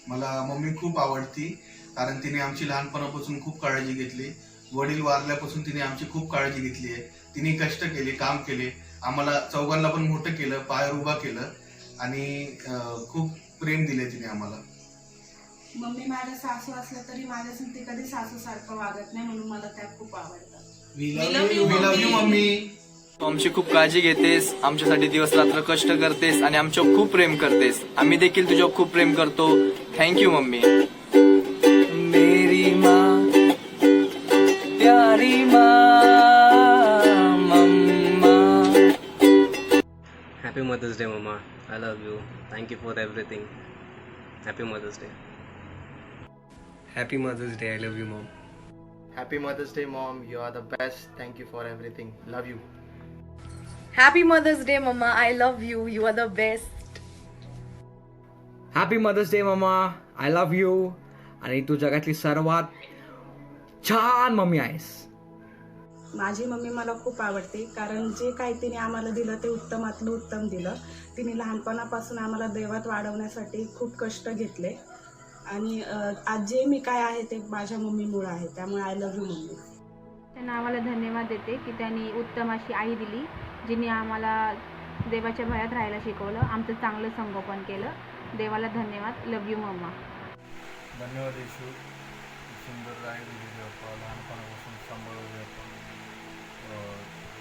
Speaker 15: मला मम्मी खूप आवडती कारण तिने आमची लहानपणापासून खूप काळजी घेतली. वडील वारल्यापासून तिने आमची खूप काळजी घेतली आहे. तिने कष्ट केले, काम केले, आम्हाला चौघांना पण मोठं केलं, पायावर उभा केलं आणि खूप प्रेम दिले तिने आम्हाला.
Speaker 8: मम्मी माझ्या सासू असल्या तरी माझ्यासाठी कधी सासू सारखं वागत नाही म्हणून मला त्या खूप आवडतात.
Speaker 15: We love you mummy.
Speaker 11: तू आमची खूप काळजी घेतेस, आमच्यासाठी दिवस रात्र कष्ट करतेस आणि आमच्यावर खूप प्रेम करतेस. आम्ही देखील तुझ्यावर खूप प्रेम करतो. Thank you mummy. मेरी माँ प्यारी माँ mumma.
Speaker 10: Happy mother's day mumma. I love you. Thank you for everything. Happy mother's day. Happy mother's day. I love you mom.
Speaker 9: Happy mother's day mom. You are the best. Thank you for everything. Love you.
Speaker 7: Happy Mother's Day, Mama. I love you. You are the best.
Speaker 1: Happy mother's day mumma. I love you. आणि तू जगातली सर्वात छान mummy आहेस.
Speaker 8: माझी mummy मला खूप आवडते कारण जे काही तिने आम्हाला दिलं ते उत्तमातलं उत्तम दिलं. तिने लहानपणापासून आम्हाला देवात वाढवण्यासाठी खूप कष्ट घेतले आणि आज जे मी काय आहे ते माझ्या मम्मीमुळे आहे. त्यामुळे आय लव्ह यू मम्मी.
Speaker 14: त्या नावाला धन्यवाद देते की त्यांनी उत्तम अशी आई दिली जिने आम्हाला देवाच्या भयात राहायला शिकवलं, आमचं चांगलं संगोपन केलं. देवाला धन्यवाद. Love you mumma.
Speaker 2: धन्यवाद येशू. सुंदर आई दिली देवा. लहानपणापासून सांभाळू द्यावा.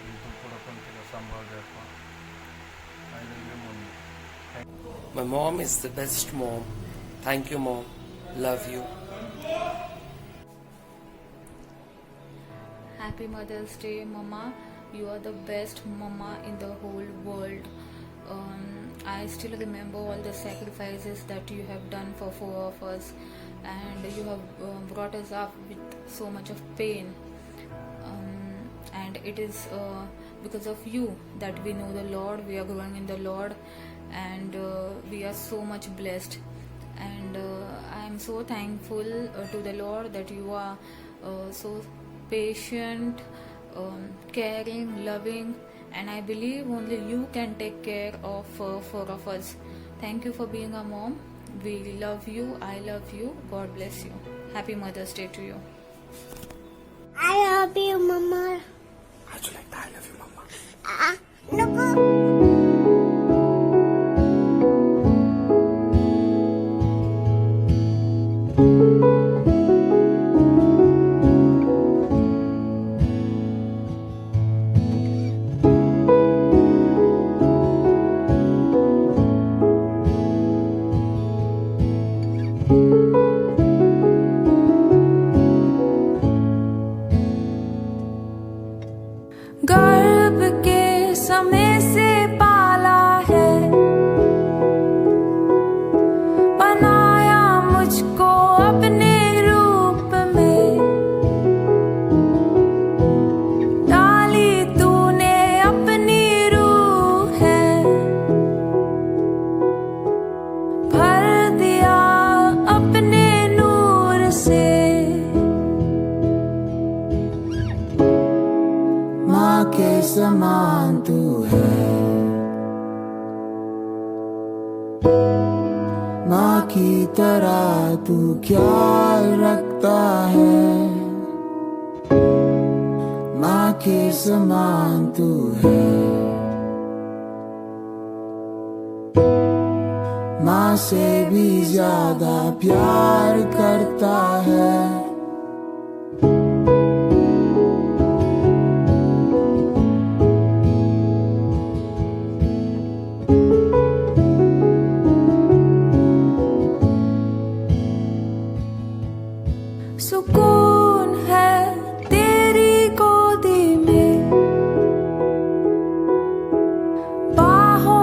Speaker 2: इथून पुढं पण तिला सांभाळू द्यावा. I love you mummy.
Speaker 10: My mom is the best mom. Thank you mom. Love you.
Speaker 6: Happy Mother's Day, Mama. You are the best mama in the whole world. I still remember all the sacrifices that you have done for 4 of us, and you have brought us up with so much of pain. And it is
Speaker 13: because of you that we know the Lord, we are growing in the Lord, and we are so much blessed. And I am so thankful to the Lord that you are so patient, caring, loving, and I believe only you can take care of four of us. Thank you for being a mom. We love you. I love you. God bless you. Happy Mother's Day to you.
Speaker 5: I love you, Mama.
Speaker 2: How'd you like that? I love you, Mama.
Speaker 5: नको.
Speaker 16: गर्भ के समय से पाला है, बनाया मुझको अपने रूप में, डाली तूने अपनी रूह है, भर दिया अपने नूर से। माँ के समान तू है, माँ की तरह तू ख्याल रखता है, माँ के समान तू है, माँ से भी ज्यादा प्यार करता है। सुकून है तेरी गोदी में, बाहों